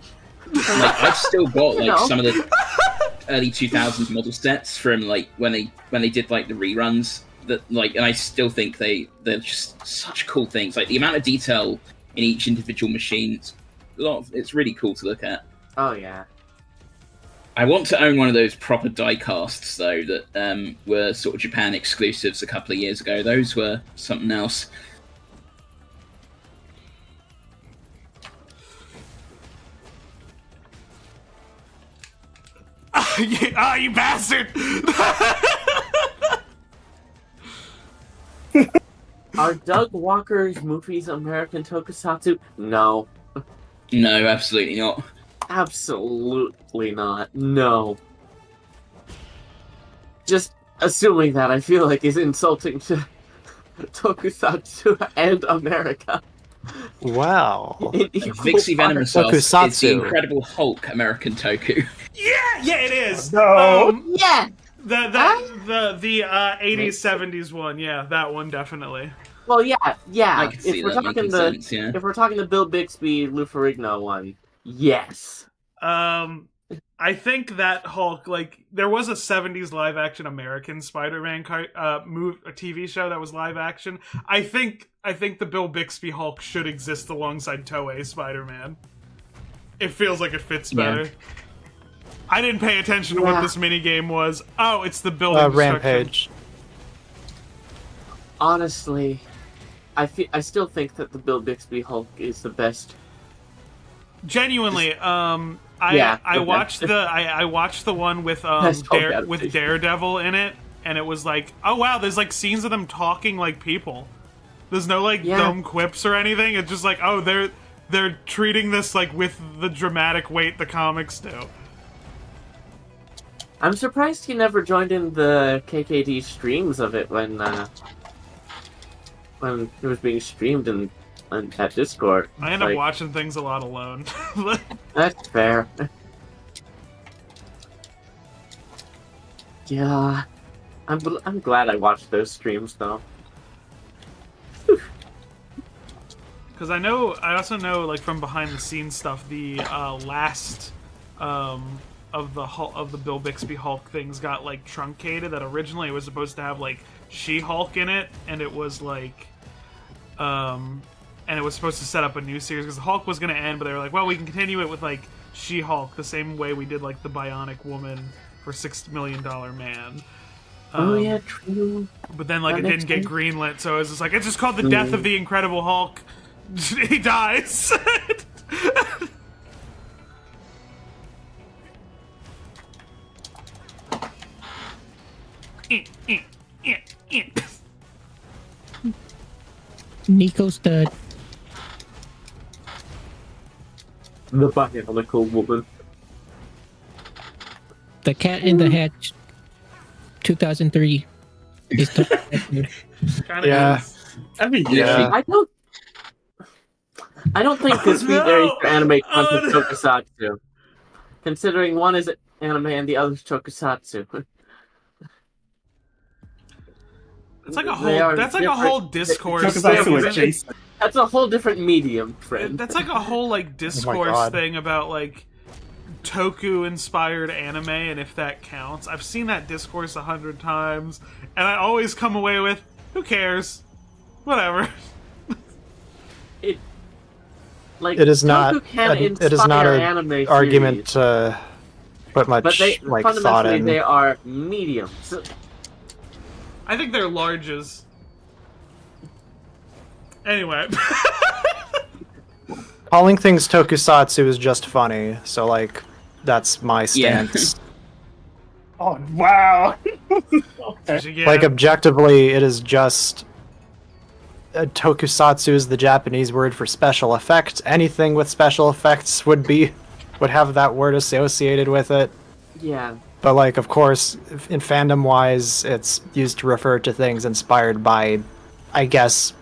I've still got like some of the early 2000s model sets from like when they did like the reruns that like, and I still think they're just such cool things. Like the amount of detail in each individual machine, it's really cool to look at. Oh yeah. I want to own one of those proper die casts though that were sort of Japan exclusives a couple of years ago. Those were something else. You bastard! Are Doug Walker's movies American Tokusatsu? No. No, absolutely not. Absolutely not. No. Just assuming that, I feel like, is insulting to Tokusatsu and America. Wow. Vixie Venomosoft is the Tokusatsu. Incredible Hulk American Toku. Yeah, it is. No. Yeah! The 80s 70s one, yeah, that one definitely. Well, yeah. I can see that making sense, yeah. If we're talking the Bill Bixby, Lou Ferrigno one, yes. I think that Hulk, like, there was a 70s live-action American Spider-Man a TV show that was live-action. I think the Bill Bixby Hulk should exist alongside Toei Spider-Man. It feels like it fits better. Yeah. I didn't pay attention to what this minigame was. Oh, it's the building Rampage. Honestly, I still think that the Bill Bixby Hulk is the best. Genuinely, I watched the one with with Daredevil in it, and it was like, oh wow, there's like scenes of them talking like people. There's no like dumb quips or anything. It's just like, oh, they're treating this like with the dramatic weight the comics do. I'm surprised he never joined in the KKD streams of it when it was being streamed on that Discord. I end up watching things a lot alone. That's fair. Yeah, I'm glad I watched those streams though. Because I also know, like, from behind the scenes stuff, the last of the Bill Bixby Hulk things got like truncated. That originally it was supposed to have like She-Hulk in it, and it was like, and it was supposed to set up a new series because the Hulk was going to end, but they were like, well, we can continue it with like She-Hulk the same way we did like the Bionic Woman for $6 Million Man. Oh yeah, true. But then like it didn't get greenlit, so it was just like, it's just called The Death of the Incredible Hulk. He dies. Nico Stud. The Bionicle Woman. The Cat in the Hat 2003. Yeah. I mean, Yeah. I don't think this varies for anime content Tokusatsu. Considering one is anime and the other is Tokusatsu. It's like a whole. That's like a whole discourse. Tokusatsu is Jason. That's a whole different medium, friend. That's like a whole like discourse thing about like Toku-inspired anime and if that counts. I've seen that discourse 100 times, and I always come away with, who cares? Whatever. It is not. It is not an argument to put much like thought in. They are mediums. I think they're larges. Anyway. Calling things tokusatsu is just funny, so like that's my stance. Oh wow. Okay. Like objectively, it is just tokusatsu is the Japanese word for special effects. Anything with special effects would have that word associated with it. Yeah. But like, of course, in fandom-wise, it's used to refer to things inspired by, I guess,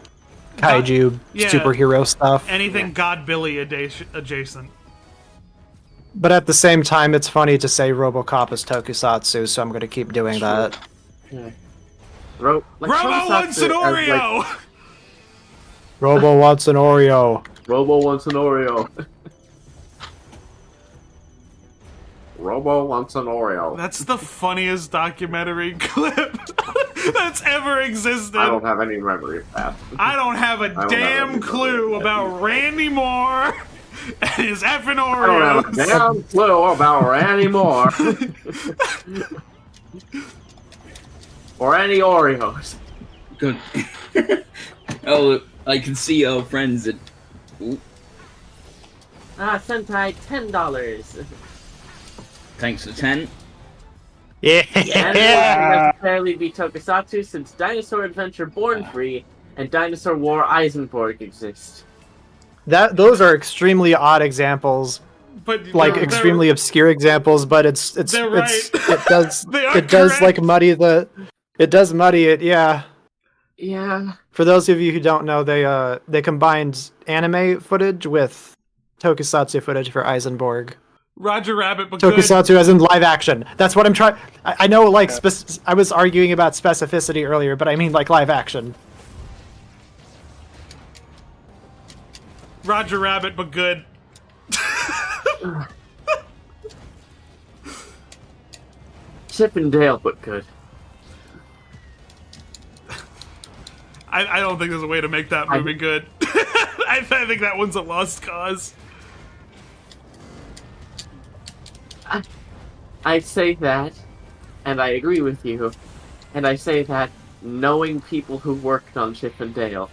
kaiju superhero stuff. Anything God Billy adjacent. But at the same time, it's funny to say RoboCop is tokusatsu, so I'm going to keep doing that. Yeah. Robo wants an Oreo! Robo wants an Oreo. Robo wants an Oreo. Robo wants an Oreo. That's the funniest documentary clip that's ever existed. I don't have any memory of that. I don't have a damn clue about Randy Moore and his effing Oreos. I don't have a damn clue about Randy Moore. Or any Oreos. Good. Oh, I can see our friends at... Ooh. Sentai, $10. Thanks for 10. Yeah. And it wouldn't necessarily be tokusatsu since Dinosaur Adventure Born Free and Dinosaur War Eisenborg exist. Those are extremely odd examples, but like they're- extremely obscure examples, but They're right. it does They are it does like correct. muddy it. Yeah. Yeah. For those of you who don't know, they combined anime footage with tokusatsu footage for Eisenborg. Roger Rabbit, but good. Tokusatsu as in live action. That's what I'm trying. I know, like, I was arguing about specificity earlier, but I mean, like, live action. Roger Rabbit, but good. Chip and Dale, but good. I don't think there's a way to make that movie good. I think that one's a lost cause. I say that, and I agree with you, and I say that knowing people who worked on Chip and Dale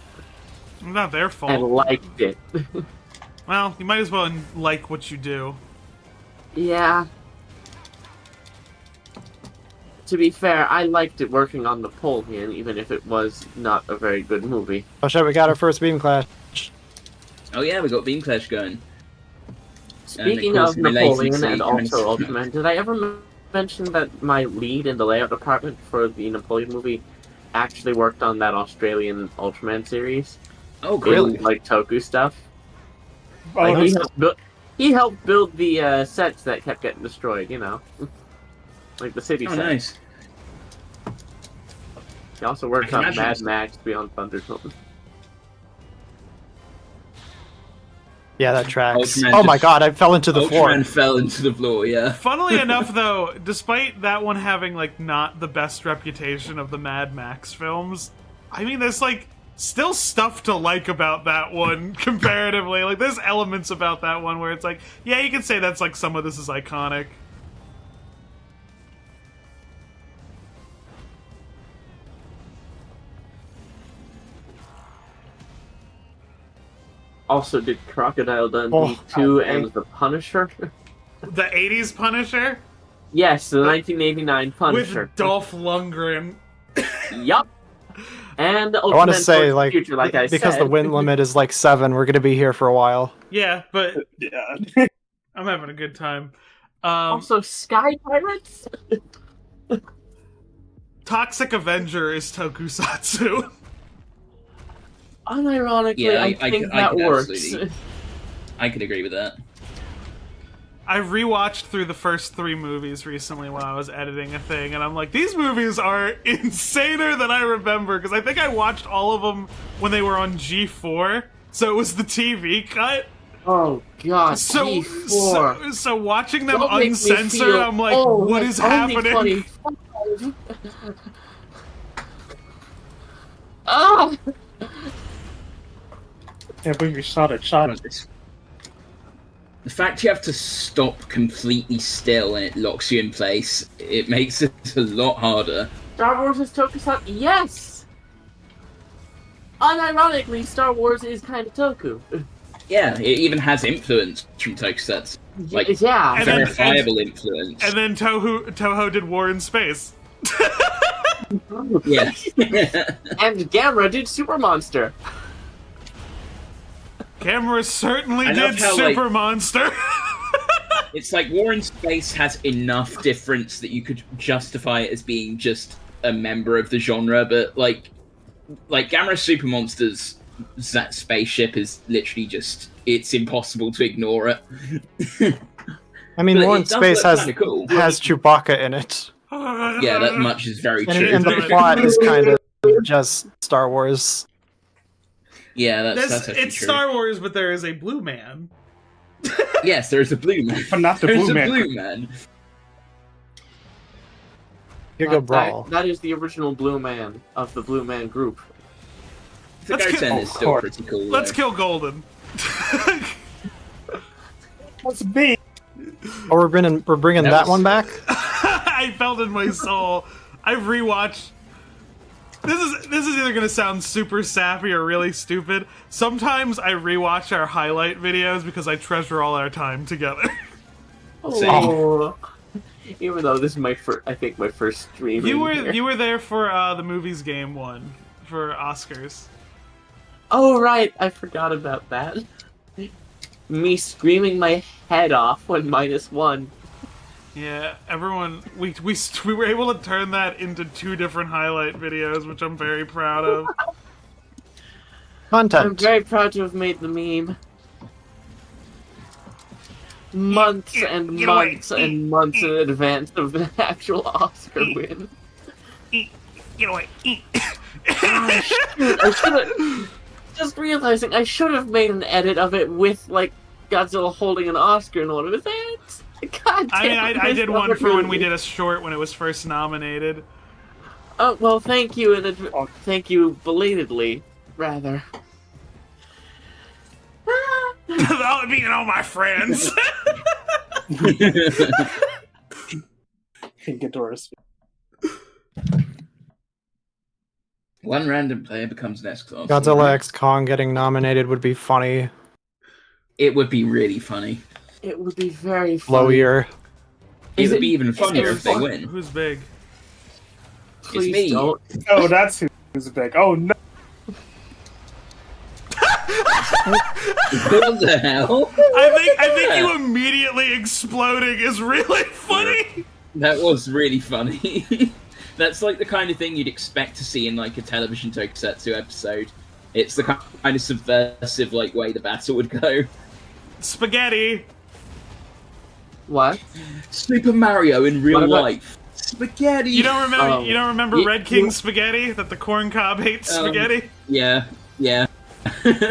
Not their and fault. liked it. Well, you might as well like what you do. Yeah. To be fair, I liked it working on Napoleon, even if it was not a very good movie. Oh shit, we got our first beam clash. Oh yeah, we got Beam Clash going. Speaking course, of related Napoleon to and Human also Centipede. Ultraman, did I ever mention that my lead in the layout department for the Napoleon movie actually worked on that Australian Ultraman series? Oh, cool. Like Toku stuff? Oh, Like, that's- he helped build the sets that kept getting destroyed, you know? Like the city Oh, sets. nice. He also worked I can on imagine Mad it's- Max Beyond Thunderdome. Yeah, that tracks. Ultraman Oh my just- god, I fell into the floor. Ultraman fell into the floor, yeah. Funnily enough, though, despite that one having, like, not the best reputation of the Mad Max films, I mean, there's, like, still stuff to like about that one, comparatively. Like, there's elements about that one where it's like, yeah, you can say that's, like, some of this is iconic. Also did Crocodile Dundee Oh, 2 okay. and The Punisher. The 80s Punisher Yes, the 1989 Punisher. with Dolph Lundgren. Yup. And Ultraman I want to say, Towards the like, Future, like I because said. the win limit is like 7, we're gonna be here for a while. Yeah, but Yeah. I'm having a good time. Also, Sky Pirates? Toxic Avenger is Tokusatsu. Unironically, Yeah, I think could that works. absolutely- I could agree with that. I rewatched through the first 3 movies recently while I was editing a thing, and I'm like, these movies are insaner than I remember, because I think I watched all of them when they were on G4, so it was the TV cut. Oh god, So, G4. so watching them Don't make me uncensored, feel- I'm like, oh, what like, is only happening? 25. Ah! Can't believe you shot a shot. The fact you have to stop completely still and it locks you in place, it makes it a lot harder. Star Wars is Tokusatsu? Yes! Unironically, Star Wars is kind of Toku. Yeah, it even has influence from Tokusatsu. Like, yeah. And then- verifiable influence. And then Toho did War in Space. Yeah. And Gamera did Super Monster. Camera certainly I love did how, like- Super Monster. It's like War in Space has enough difference that you could justify it as being just a member of the genre, but like Gamera Super Monsters, that spaceship is literally just, it's impossible to ignore it. I mean, But War it in does Space look has kinda cool. Chewbacca in it, Yeah, that much is very true. and the plot is kind of just Star Wars. Yeah, that's actually It's true. Star Wars, but there is a blue man. Yes, there is a blue man. But not the There's Blue a Man. blue man. Giga Brawl. That is the original Blue Man of the Blue Man group. The Let's Goten kill- is still course. pretty cool. Let's though. kill Golden. What's me? Oh, we're bringing That that was- one back. I felt in my soul. I've rewatched. This is either gonna sound super sappy or really stupid. Sometimes I rewatch our highlight videos because I treasure all our time together. Oh. Even though this is my first, I think my first stream. You in here. were there for the movies game one for Oscars. Oh right, I forgot about that. me screaming my head off when -1. Yeah, everyone, we were able to turn that into 2 different highlight videos, which I'm very proud of. Content. I'm very proud to have made the meme. Months and months and months in advance of the actual Oscar win. Get away. I should have... Just realizing, I should have made an edit of it with, like, Godzilla holding an Oscar in one of his hands. God damn, I did one for when we did a short when it was first nominated. Oh, well, thank you, thank you belatedly, rather. Without meeting all my friends. Ghidorah's. One random player becomes an X-Class. Godzilla X Kong getting nominated would be funny. It would be really funny. It would be very funny. Flowier. It would be even funnier if they fun? win. Who's big? Please me. don't. Oh, that's who's big. Oh no! What the hell? I think you immediately exploding is really funny. That was really funny. That's like the kind of thing you'd expect to see in like a television tokusatsu episode. It's the kind of subversive like way the battle would go. Spaghetti. What? Super Mario in real What about- life. Spaghetti. You don't remember? Oh. You don't remember Red King spaghetti? That the corn cob hates spaghetti. Yeah.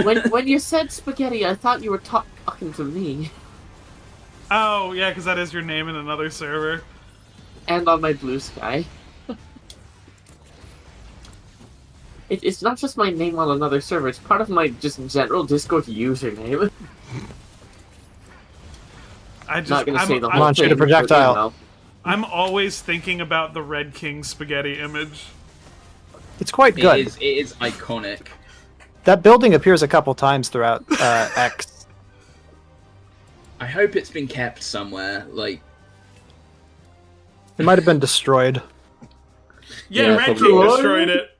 when you said spaghetti, I thought you were talking to me. Oh yeah, because that is your name in another server. And on my blue sky. It's not just my name on another server, it's part of my just general Discord username. Not gonna say the whole Launch thing. it a projectile. but, you know. I'm always thinking about the Red King spaghetti image. It's quite good. It is iconic. That building appears a couple times throughout X. I hope it's been kept somewhere. Like, It might have been destroyed. Yeah, Yeah, Red probably King was. destroyed it.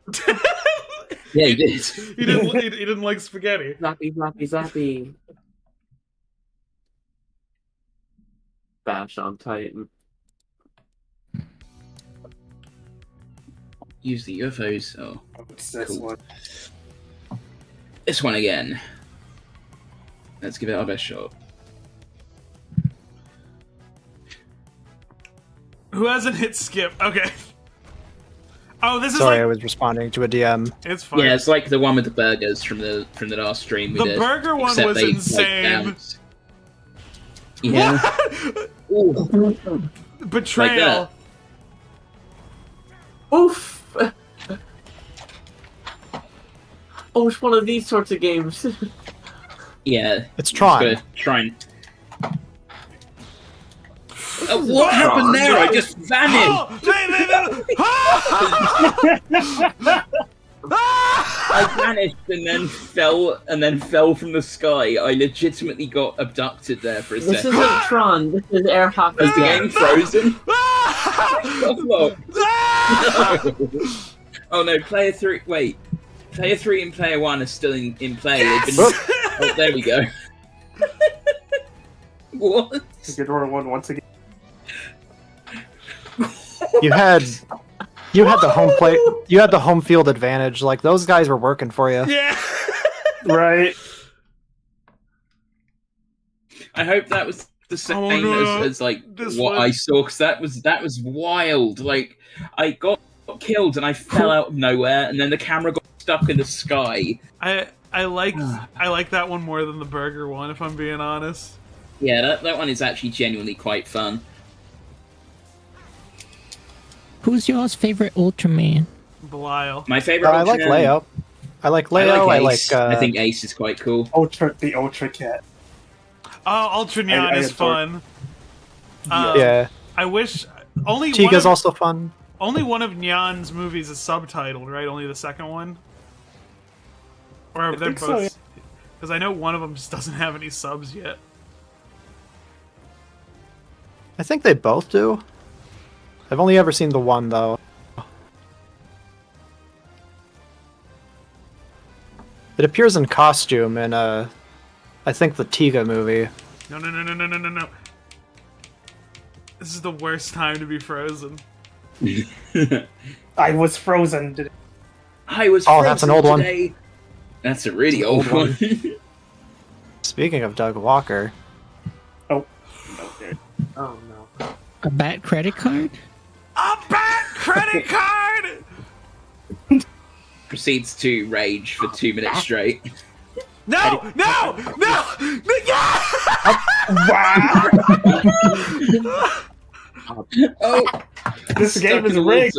yeah, he did. He didn't like spaghetti. Zappy, zappy, zappy. Bash on Titan. Use the UFOs. Oh, It's this Cool. one. this one again. Let's give it our best shot. Who hasn't hit skip? Okay. Oh, this is Sorry, I like was responding to a DM. it's fine. Yeah, it's like the one with the burgers from the last stream we The did. burger one except was they, like, insane. danced. Yeah. Ooh. Betrayal. Oof! Oh, it's one of these sorts of games. Yeah. It's Tron. Good. Trying. What happened there? I just vanished. I vanished and then fell from the sky. I legitimately got abducted there for a This second. isn't Tron, this is air hockey. Is the game frozen? Oh, no. Oh no, player 3. Wait. Player 3 and player 1 are still in play. They've been... Oh, there we go. What? Ghidorah won once again. You had the home plate. You had the home field advantage. Like those guys were working for you. Yeah. Right. I hope that was the same no. as like This what one. I saw, because that was wild. Like I got killed and I fell out of nowhere, and then the camera got stuck in the sky. I like that one more than the burger one, if I'm being honest. Yeah, that one is actually genuinely quite fun. Who's your favorite Ultraman? Belial. My favorite. I like Ultraman- Leo. I like Leo. I like. Ace. I think Ace is quite cool. The Ultra Cat. Oh, Ultra Nyan I is adore- fun. Yeah. I wish only one Chiga's of, also fun. only one of Nyan's movies is subtitled, right? Only the second one, or they're think so, yeah. both. Because I know one of them just doesn't have any subs yet. I think they both do. I've only ever seen the one though. It appears in costume in I think the Tiga movie. No, no, no, no, no, no, no, no. This is the worst time to be frozen. I was frozen. I was Oh, that's an old today. One. That's a really old one. Speaking of Doug Walker. Oh. Okay. Oh no. A bad credit card? A bad credit card! Proceeds to rage for 2 minutes straight. No! No! No! Yeah! Wow! Oh! This game is rigged!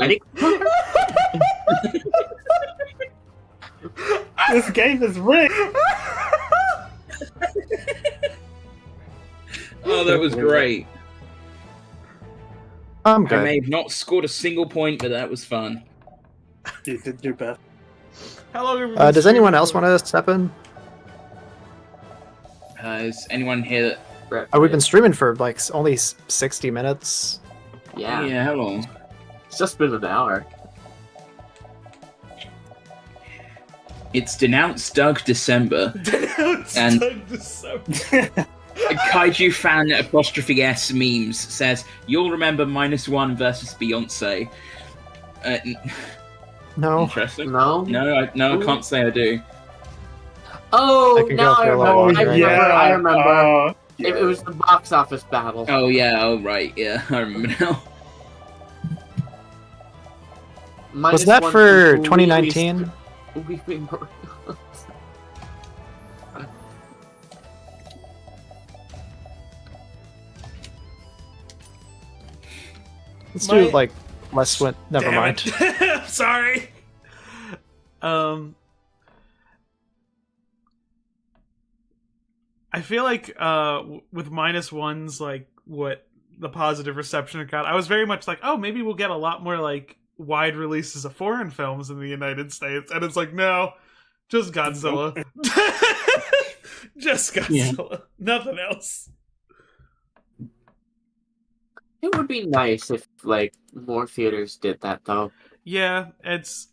This game is rigged! Oh, that was great. I'm I good. may have not scored a single point, but that was fun. You did your best. How long have we been Does anyone streaming else for? want to step in? Is anyone here that... We've been streaming for like only 60 minutes. Yeah. Yeah, how long? It's just been an hour. It's Denounced Doug December. Denounced And- Doug December. A Kaiju fan '*S memes says, "You'll remember -1 versus Beyonce." No. Interesting. No. No, I can't say I do. Oh, I could now go I for a little remember. while. I remember. Yeah. It was the box office battle. Oh yeah, oh right, yeah, I remember now. Was that -1 for Weeping 2019? Weeping Royals. Let's My- do like less went. Never Damn mind. it. I'm sorry. I feel like with -1s, like what the positive reception it got, I was very much like, oh, maybe we'll get a lot more like wide releases of foreign films in the United States, and it's like, no, just Godzilla. Just Godzilla. Nothing else. It would be nice if like more theaters did that though. Yeah, it's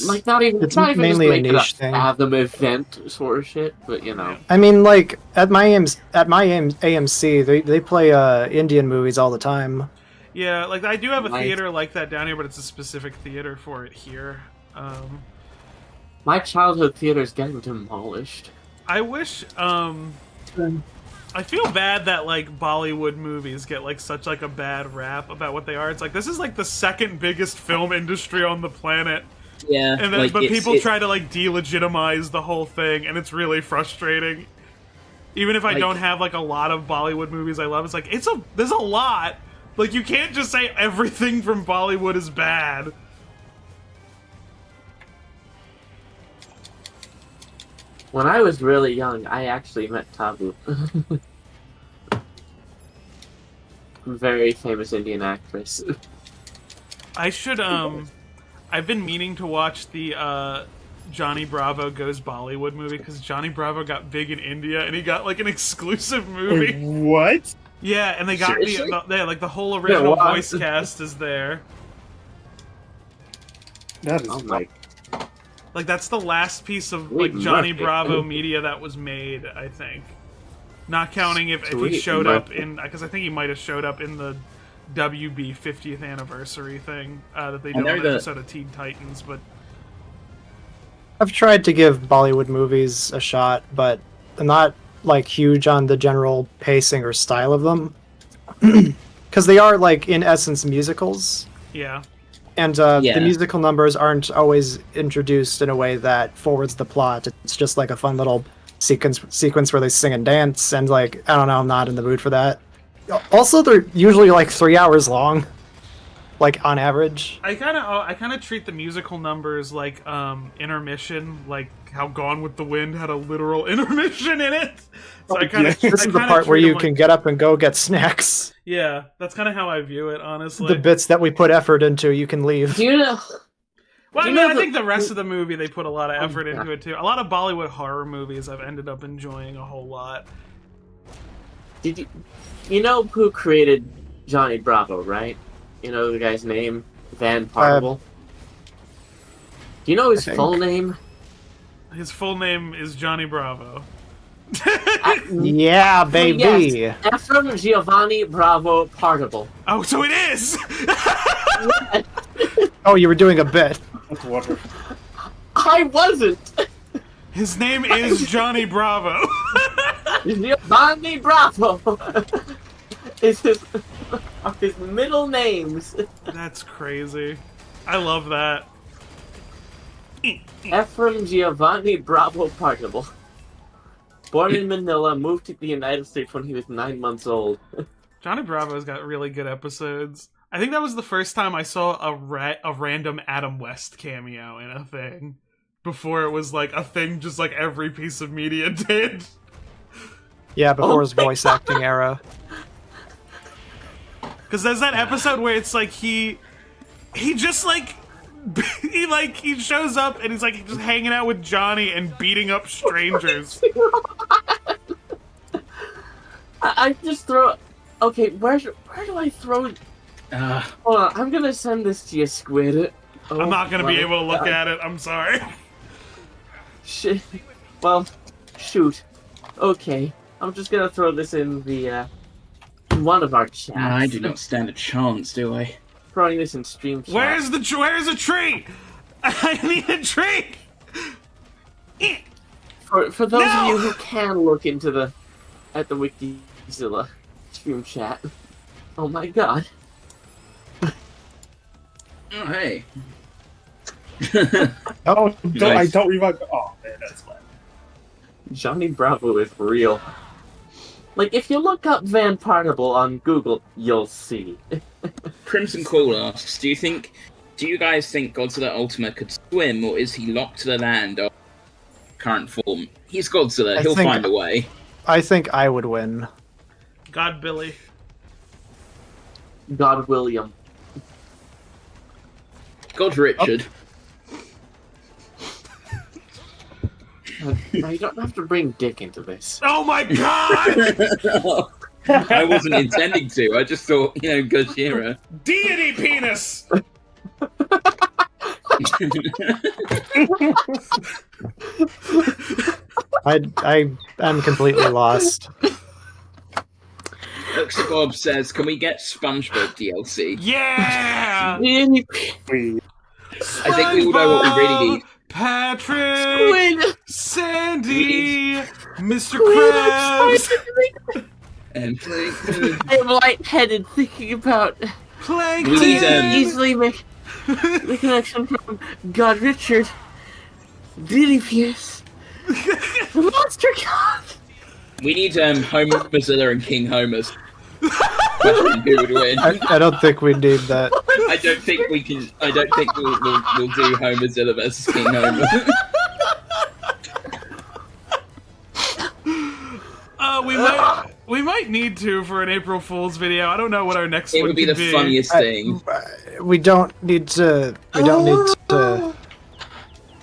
Like not even It's not even mainly a just make niche it thing. Fathom event sort of shit, but you know. I mean, like at my AMC, they play Indian movies all the time. yeah, like I do have a Nice. theater like that down here, but it's a specific theater for it here. My childhood theater is getting demolished. I wish I feel bad that like Bollywood movies get like such like a bad rap about what they are. It's like this is like the second biggest film industry on the planet. Yeah, And then, like, but people it's- try to like delegitimize the whole thing, and it's really frustrating. Even if I Like- don't have like a lot of Bollywood movies I love, it's like there's a lot. Like you can't just say everything from Bollywood is bad. When I was really young, I actually met Tabu. Very famous Indian actress. I should I've been meaning to watch the Johnny Bravo Goes Bollywood movie because Johnny Bravo got big in India and he got like an exclusive movie. What? Yeah, and they got Seriously? like the whole original what? voice cast is there. That is Oh my! Like that's the last piece of Sweet like Johnny market. Bravo media that was made, I think. Not counting if he Sweet showed up market. in, because I think he might have showed up in the WB 50th anniversary thing that they did know on an that- episode of Teen Titans, but I've tried to give Bollywood movies a shot, but I'm not like huge on the general pacing or style of them, because they are like in essence musicals. yeah. And Yeah. the musical numbers aren't always introduced in a way that forwards the plot. It's just like a fun little sequence where they sing and dance, and like I don't know, I'm not in the mood for that. Also, they're usually like 3 hours long, like on average. I kind of treat the musical numbers like intermission, like how Gone with the Wind had a literal intermission in it. So I kind of This is the part where you can get up and go get snacks. Yeah, that's kind of how I view it, honestly. The bits that we put effort into, you can leave. Do you know? Well, I You mean, know I the- think the rest of the movie they put a lot of effort yeah. into it too. A lot of Bollywood horror movies I've ended up enjoying a whole lot. Did you know who created Johnny Bravo? Right? You know the guy's name, Van Parble. Do you know his I think. full name? His full name is Johnny Bravo. Yeah, baby. Yes, Ephraim Giovanni Bravo Partible. Oh, so it is. Oh, you were doing a bit. That's wonderful. I wasn't. His name is Johnny Bravo. Giovanni Bravo is his middle names. That's crazy. I love that. Ephraim Giovanni Bravo Partible. Born in Manila, moved to the United States when he was 9 months old. Johnny Bravo's got really good episodes. I think that was the first time I saw a random Adam West cameo in a thing. Before it was like a thing just like every piece of media did. Yeah, before his voice acting era. Because there's that episode where it's like he just like he shows up and he's like just hanging out with Johnny and beating up strangers. I just throw. Okay, where do I throw? Hold on, I'm gonna send this to you, Squid. Oh, I'm not gonna be able to look God. at it. I'm sorry. Shit. Well, shoot. Okay, I'm just gonna throw this in the one of our chats. I do not stand a chance, do I? Throwing this in stream chat. Where's a tree? I need a tree. For those No! of you who can look into the Wikizilla stream chat. Oh my god. Oh, hey. Oh, I Nice. don't even. Oh man, that's fine. Johnny Bravo is real. Like, if you look up Van Partible on Google, you'll see. Crimson Coil asks, do you guys think Godzilla Ultraman could swim, or is he locked to the land of current form? He's Godzilla, he'll find a way. I think I would win. God, Billy. God William. God Richard. Now, you don't have to bring Dick into this. Oh my God! I wasn't intending to, I just thought, Gojira. Deity penis. I am completely lost. Bob says, can we get SpongeBob DLC? Yeah. Really? I think we all know what we really need. Patrick, Squid! Sandy, Mr. Krabs, And I'm lightheaded thinking about Plankton. We need, easily make the connection from God Richard, Diddy Pierce, the Monster God. we need Homer-Zilla and King Homer's. Who would win? I don't think we need that. I don't think we can. I don't think we'll do Homer-Zilla versus King Homer. We might need to for an April Fool's video. I don't know what our next It one would be could the funniest thing. We don't need to. We don't need to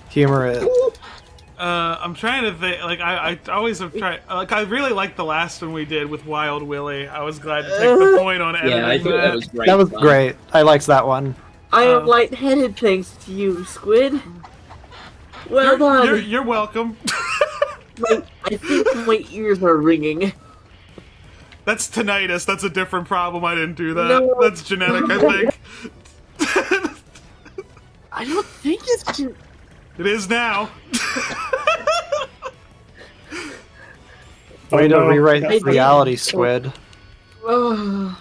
humor it. I'm trying to think. Like I always have tried. Like I really liked the last one we did with Wild Willie. I was glad to take the point on editing Yeah, I thought that was great. That was fun. great. I liked that one. I am lightheaded thanks to you, Squid. Well done. You're welcome. I think my ears are ringing. That's tinnitus. That's a different problem. I didn't do that. No. That's genetic, I think. I don't think it's... It is now. Way to no. rewrite I did. reality, Squid. Fun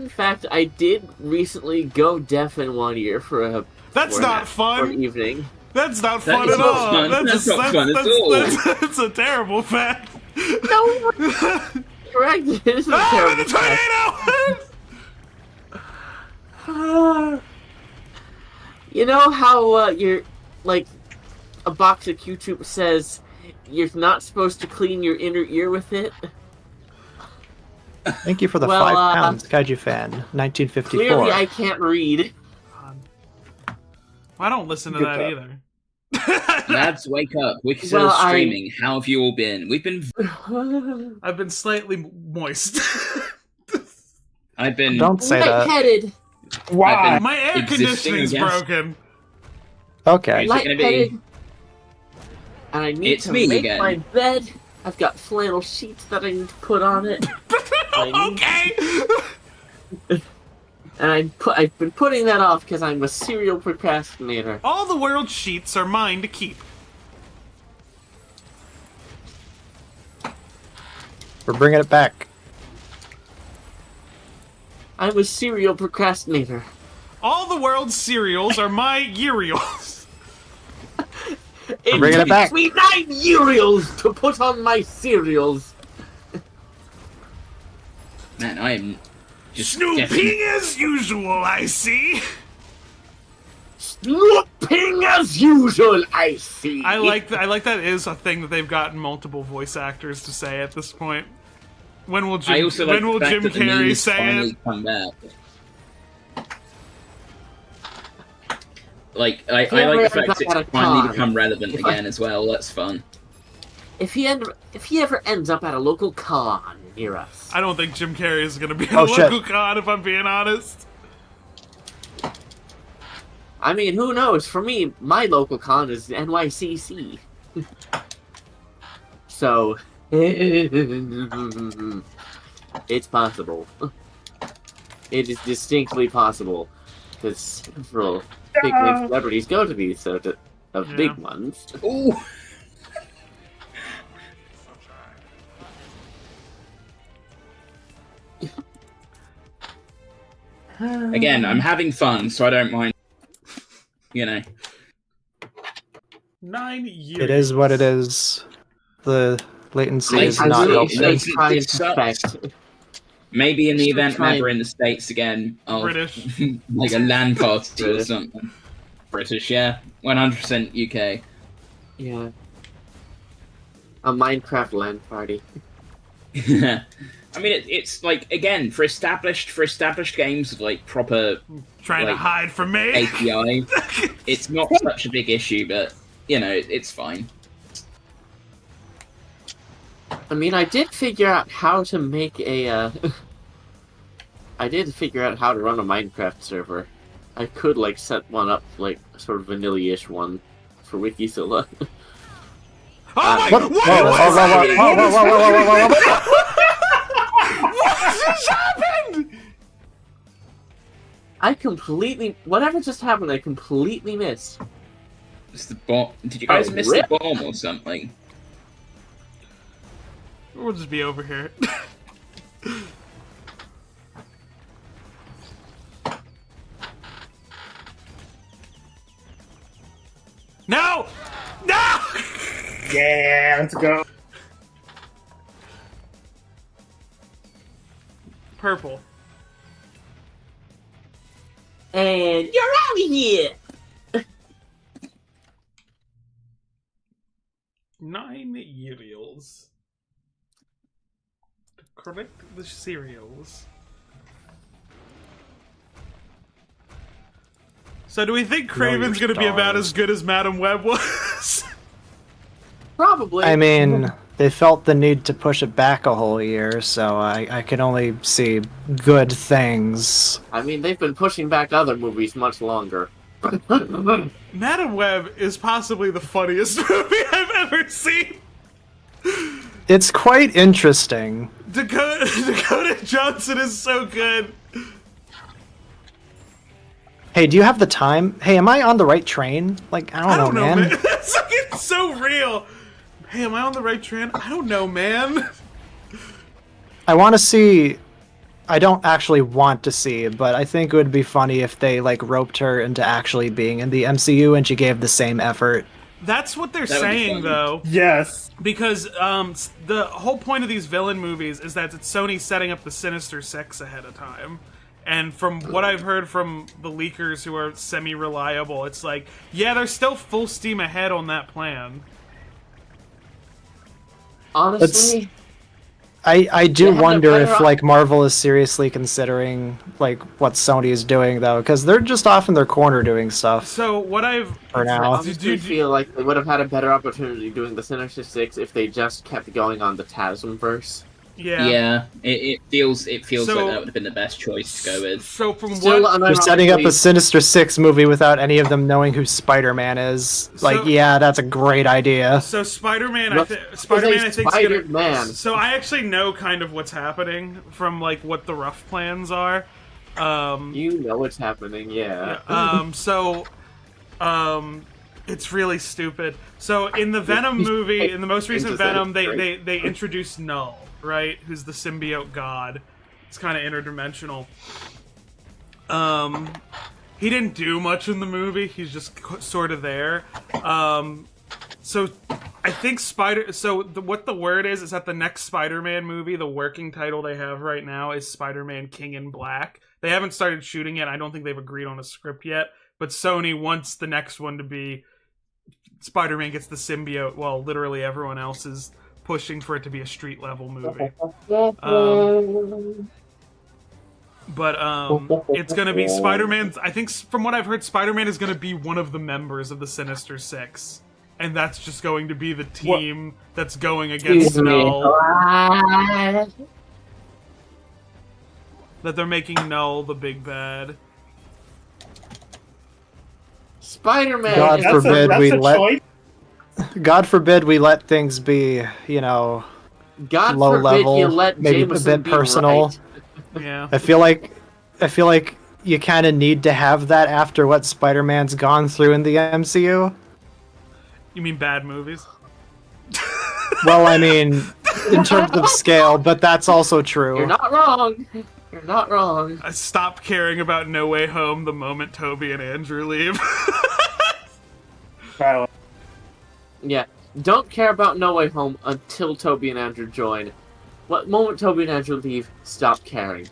fact, I did recently go deaf in 1 year for a... That's for not an fun. evening. That's not That fun is at not all. fun. That's not fun at all. That's a terrible fact. No, correct. It is a Ah, terrible the fact. tornado! You know how you're like a box of Q-tube says you're not supposed to clean your inner ear with it? Thank you for the Well, 5 pounds, Kaiju fan, 1954. Clearly I can't read. I don't listen to Good that job. either. Lads, wake up. Wikizilla's Well, streaming. How have you all been? We've been... I've been slightly moist. I've been... Don't say that. Lightheaded. Why? My air Existing, conditioning's I guess. broken. Okay. Is it gonna be- Lightheaded. And I need It's to me make again. my bed. I've got flannel sheets that I need to put on it. Okay. And I've been putting that off because I'm a serial procrastinator. All the world sheets are mine to keep. We're bringing it back. I'm a serial procrastinator. All the world's cereals are my Uriels. It bringing it back. takes me 9 Uriels to put on my cereals. Man, I am just Snooping as usual, I see. Snooping as usual, I see. I like that is a thing that they've gotten multiple voice actors to say at this point. When will Jim, I also like when will the fact Jim that the Carrey memes say finally it? come back. Like, I like Gamera the fact got it's out of finally con. become relevant If I- again as well. That's fun. If he ever ends up at a local con near us, I don't think Jim Carrey is going to be at Oh, a shit. local con, if I'm being honest. I mean, who knows? For me, my local con is NYCC. So, it's possible. It is distinctly possible that several big name celebrities go to these sort of Yeah. big ones. Ooh. Again, I'm having fun, so I don't mind. You know. 9 years. It is what it is. The latency I is I not really really- helping. should try and It sucks. perfect. Maybe in the Still event trying- never in the States again, I'll British. like a LAN party or British. something. British, yeah. 100% UK. Yeah. A Minecraft LAN party. I mean, it's like, again, for established games with like proper Trying to like, hide from me. API, it's not such a big issue, but you know, it's fine. I mean, I did figure out how to make a, I did figure out how to run a Minecraft server. I could, like, set one up, like, sort of vanilla-ish one for Wikizilla. Oh my! What? What? Whoa, What whoa, is whoa, happening? whoa, whoa, whoa, whoa, whoa, whoa, whoa. What just happened? I completely... Whatever just happened, I completely missed. It's the bomb. Did you guys Oh, miss rip. the bomb or something? We'll just be over here. No! No! Yeah, let's go. Purple. And you're out of here! 9 Uriels. To correct the cereals. So do we think Craven's your gonna be about stars. as good as Madam Web was? Probably. I mean, they felt the need to push it back a whole year, so I can only see good things. I mean, they've been pushing back other movies much longer. Madam Web is possibly the funniest movie I've ever seen. It's quite interesting. Dakota Johnson is so good. Hey, do you have the time? Hey, am I on the right train? Like, I don't know, man. That's like, it's so real. Hey, am I on the right train? I don't know, man. I want to see. I don't actually want to see, but I think it would be funny if they like roped her into actually being in the MCU and she gave the same effort. That's what they're That would be saying, fun. though. Yes. Because the whole point of these villain movies is that it's Sony setting up the Sinister Six ahead of time. And from what I've heard from the leakers who are semi-reliable, it's like, yeah, they're still full steam ahead on that plan. Honestly, I do They have wonder a if better like Marvel is seriously considering like what Sony is doing though, because they're just off in their corner doing stuff So what I've... for I now. honestly feel like they would have had a better opportunity doing the Sinister Six if they just kept going on the Tasmverse. Yeah, it feels So- like that would have been the best choice to go with. So from Still what They're setting up a unironically- Sinister Six movie without any of them knowing who Spider-Man is. Like, So- yeah, that's a great idea. so Spider-Man, Look, Spider-Man, there's I a think Spider-Man. So I actually know kind of what's happening from like what the rough plans are. You know what's happening, yeah. It's really stupid. So in the Venom movie, in the most recent Venom, they introduced Null, right? Who's the symbiote god. It's kind of interdimensional. He didn't do much in the movie. He's just sort of there. So I think what the word is that the next Spider-Man movie, the working title they have right now is Spider-Man King in Black. They haven't started shooting yet. I don't think they've agreed on a script yet. But Sony wants the next one to be Spider-Man gets the symbiote while literally everyone else is pushing for it to be a street-level movie. But it's going to be Spider-Man. I think from what I've heard, Spider-Man is going to be one of the members of the Sinister Six. And that's just going to be the team that's going against Null. That they're making Null the big bad. Spider-Man. God That's forbid we a let. choice. God forbid we let things be, you know, God low forbid level, you let maybe Jameson a bit be personal. right. Yeah. I feel like you kind of need to have that after what Spider-Man's gone through in the MCU. You mean bad movies? Well, I mean, in terms of scale, but that's also true. You're not wrong. You're not wrong. I stopped caring about No Way Home the moment Toby and Andrew leave. Wow. Yeah. Don't care about No Way Home until Toby and Andrew join. What moment Toby and Andrew leave, stop caring.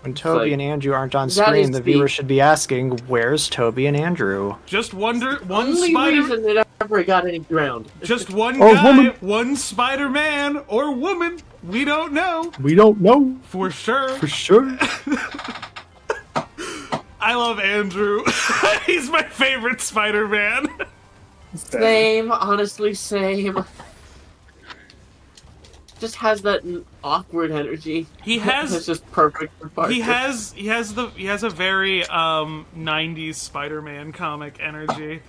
When Toby like- and Andrew aren't on That screen, is the the- viewer should be asking, "Where's Toby and Andrew?" Just one Only Spider. reason it ever got any ground. Just one Or guy, woman. one Spider-Man or woman. We don't know We don't know for sure. for sure. I love Andrew. He's my favorite Spider-Man. Same, honestly, same. Just has that awkward energy. He has- It's just perfect for Parker. He has a very 90s Spider-Man comic energy.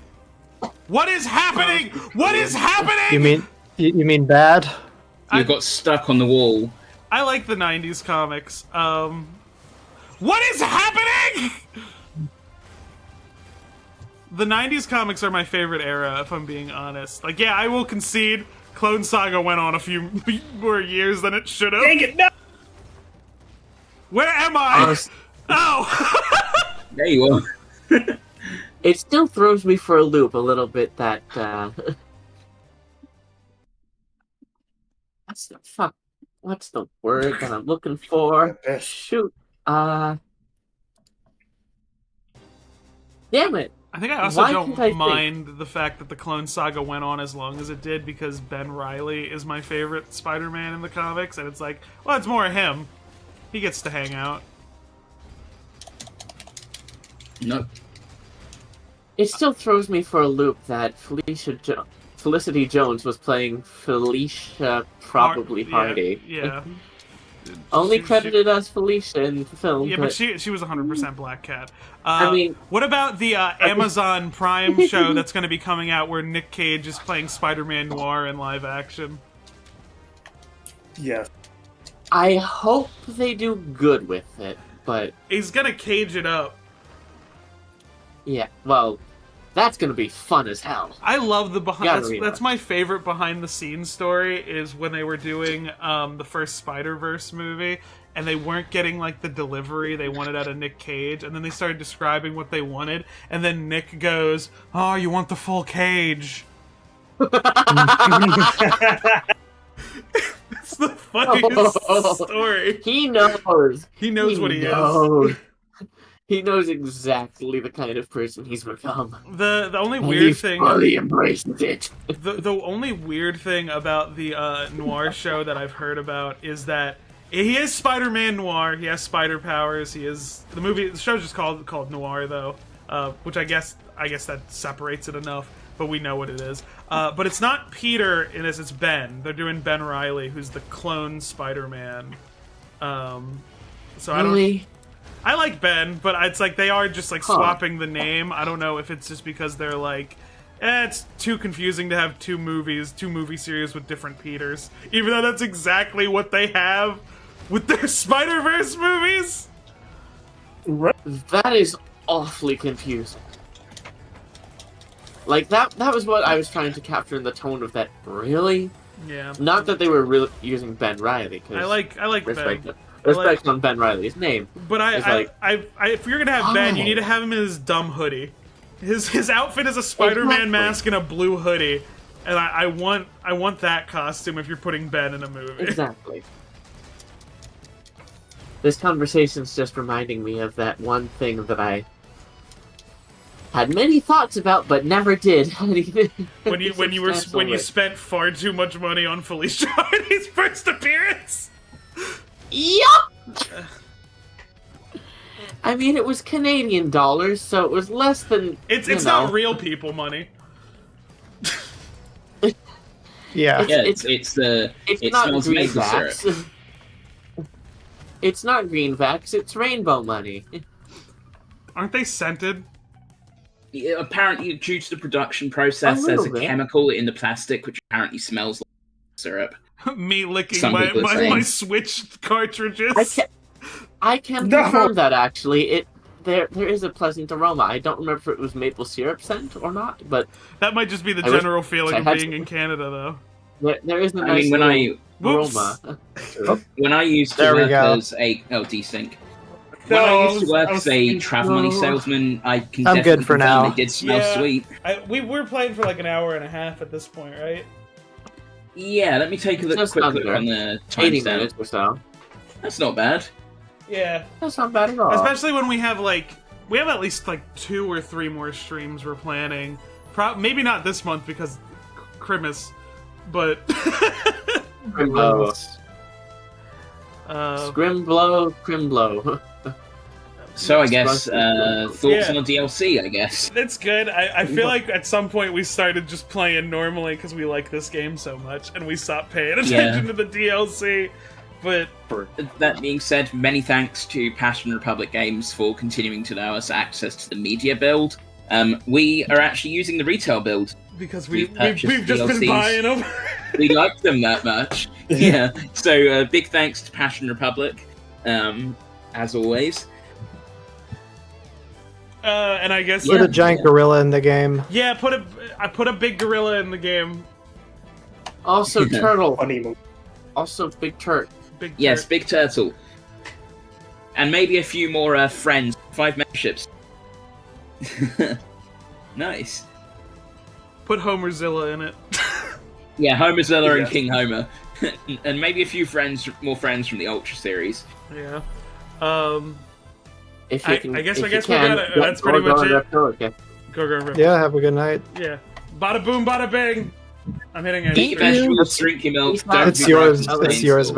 What is happening? What is happening? You mean bad? You got stuck on the wall. I like the 90s comics. What is happening? The 90s comics are my favorite era, if I'm being honest. Like, yeah, I will concede Clone Saga went on a few more years than it should have. Dang it, no! Where am I? Honest- Oh! There you are. It still throws me for a loop a little bit that, what's the word that I'm looking for? Yes. Shoot, damn it! I think I also Why don't can't I think? mind the fact that the Clone Saga went on as long as it did because Ben Reilly is my favorite Spider-Man in the comics, and it's like, well, it's more him. He gets to hang out. Nope. It still throws me for a loop that Felicity Jones was playing Felicia probably Hardy. Yeah. Only She- credited as Felicia in the film. Yeah, but she was 100% Black Cat. I mean- what about the Amazon Prime show that's going to be coming out where Nick Cage is playing Spider-Man Noir in live action? Yes. I hope they do good with it, but He's going to cage it up. yeah, well, that's gonna be fun as hell. I love the behind. Gotta read That's it. my favorite behind the scenes story is when they were doing the first Spider-Verse movie, and they weren't getting like the delivery they wanted out of Nick Cage, and then they started describing what they wanted, and then Nick goes, "Oh, you want the full cage?" It's the funniest story. He knows. He knows what he is. knows. He knows exactly the kind of person he's become. The only And weird he thing. fully embraces it. The only weird thing about the Noir show that I've heard about is that he is Spider-Man Noir. He has spider powers. He is the show's just called Noir though, which I guess that separates it enough. but we know what it is. But it's not Peter in this; it's Ben. They're doing Ben Reilly, who's the clone Spider-Man. So Really? I like Ben, but it's like they are just like swapping the name. I don't know if it's just because they're like, it's too confusing to have two movie series with different Peters. Even though that's exactly what they have with their Spider-Verse movies. That is awfully confusing. Like, that was what I was trying to capture in the tone of that. Really? Yeah. Not that they were really using Ben Reilly, because I like respect, Ben. respect on Ben Reilly's name. But if you're gonna have Ben, you need to have him in his dumb hoodie. His outfit is a Spider-Man mask and a blue hoodie, and I want that costume if you're putting Ben in a movie. Exactly. This conversation's just reminding me of that one thing that I had many thoughts about, but never did. when you spent far too much money on Felicia Hardy's first appearance. Yup. I mean, it was Canadian dollars, so it was less than. It's not real people money. Yeah. It's not not maple syrup. greenbacks. It's not greenbacks. It's rainbow money. Aren't they scented? Yeah, apparently, due to the production process, A there's little a bit. chemical in the plastic which apparently smells like syrup. Me licking Some people are my saying. Switch cartridges. I can No. confirm that actually. There is a pleasant aroma. I don't remember if it was maple syrup scent or not, but That might just be the I wish- general feeling I of had being to- in Canada, though. there is a I nice mean, when I aroma. when I used to There we work go. as a desync. When I used to work as a travel money salesman, I can I'm definitely good for confirm now. they did smell Yeah. sweet. We were playing for like an hour and a half at this point, right? Yeah, let me take a Just quick look under on the 80 timestamp. minutes or so. That's not bad. Yeah. That's not bad at all. Especially when we have at least like 2 or 3 more streams we're planning. Maybe not this month because Christmas, but Crimbo. uh, Scrimblow, Crimblow. So I guess Expressive. thoughts Yeah. on the DLC. I guess. it's good. I feel like at some point we started just playing normally because we like this game so much, and we stopped paying attention to the DLC. But That being said, many thanks to Passion Republic Games for continuing to allow us access to the media build. We are actually using the retail build. because We've we've purchased just been DLCs. buying them. We like them that much. Yeah. So big thanks to Passion Republic, as always. And I guess Put a giant gorilla in the game. yeah, I put a big gorilla in the game. Also, Turtle. Funny movie. Also, Big Turk. Big Yes, turd. Big Turtle. And maybe a few more friends. 5 memberships. Nice. Put Homerzilla in it. Yeah, Homerzilla and Yes. King Homer. And maybe a few more friends from the Ultra series. Yeah. If I you can, guess- if I you guess we can, gotta- that's pretty much it. Okay. Go. Yeah, have a good night. Yeah. Bada boom, bada bing. I'm hitting it. Thank Vegetables, you. drink your milk. It's don't It's be yours. broken, It's stay yours, installed.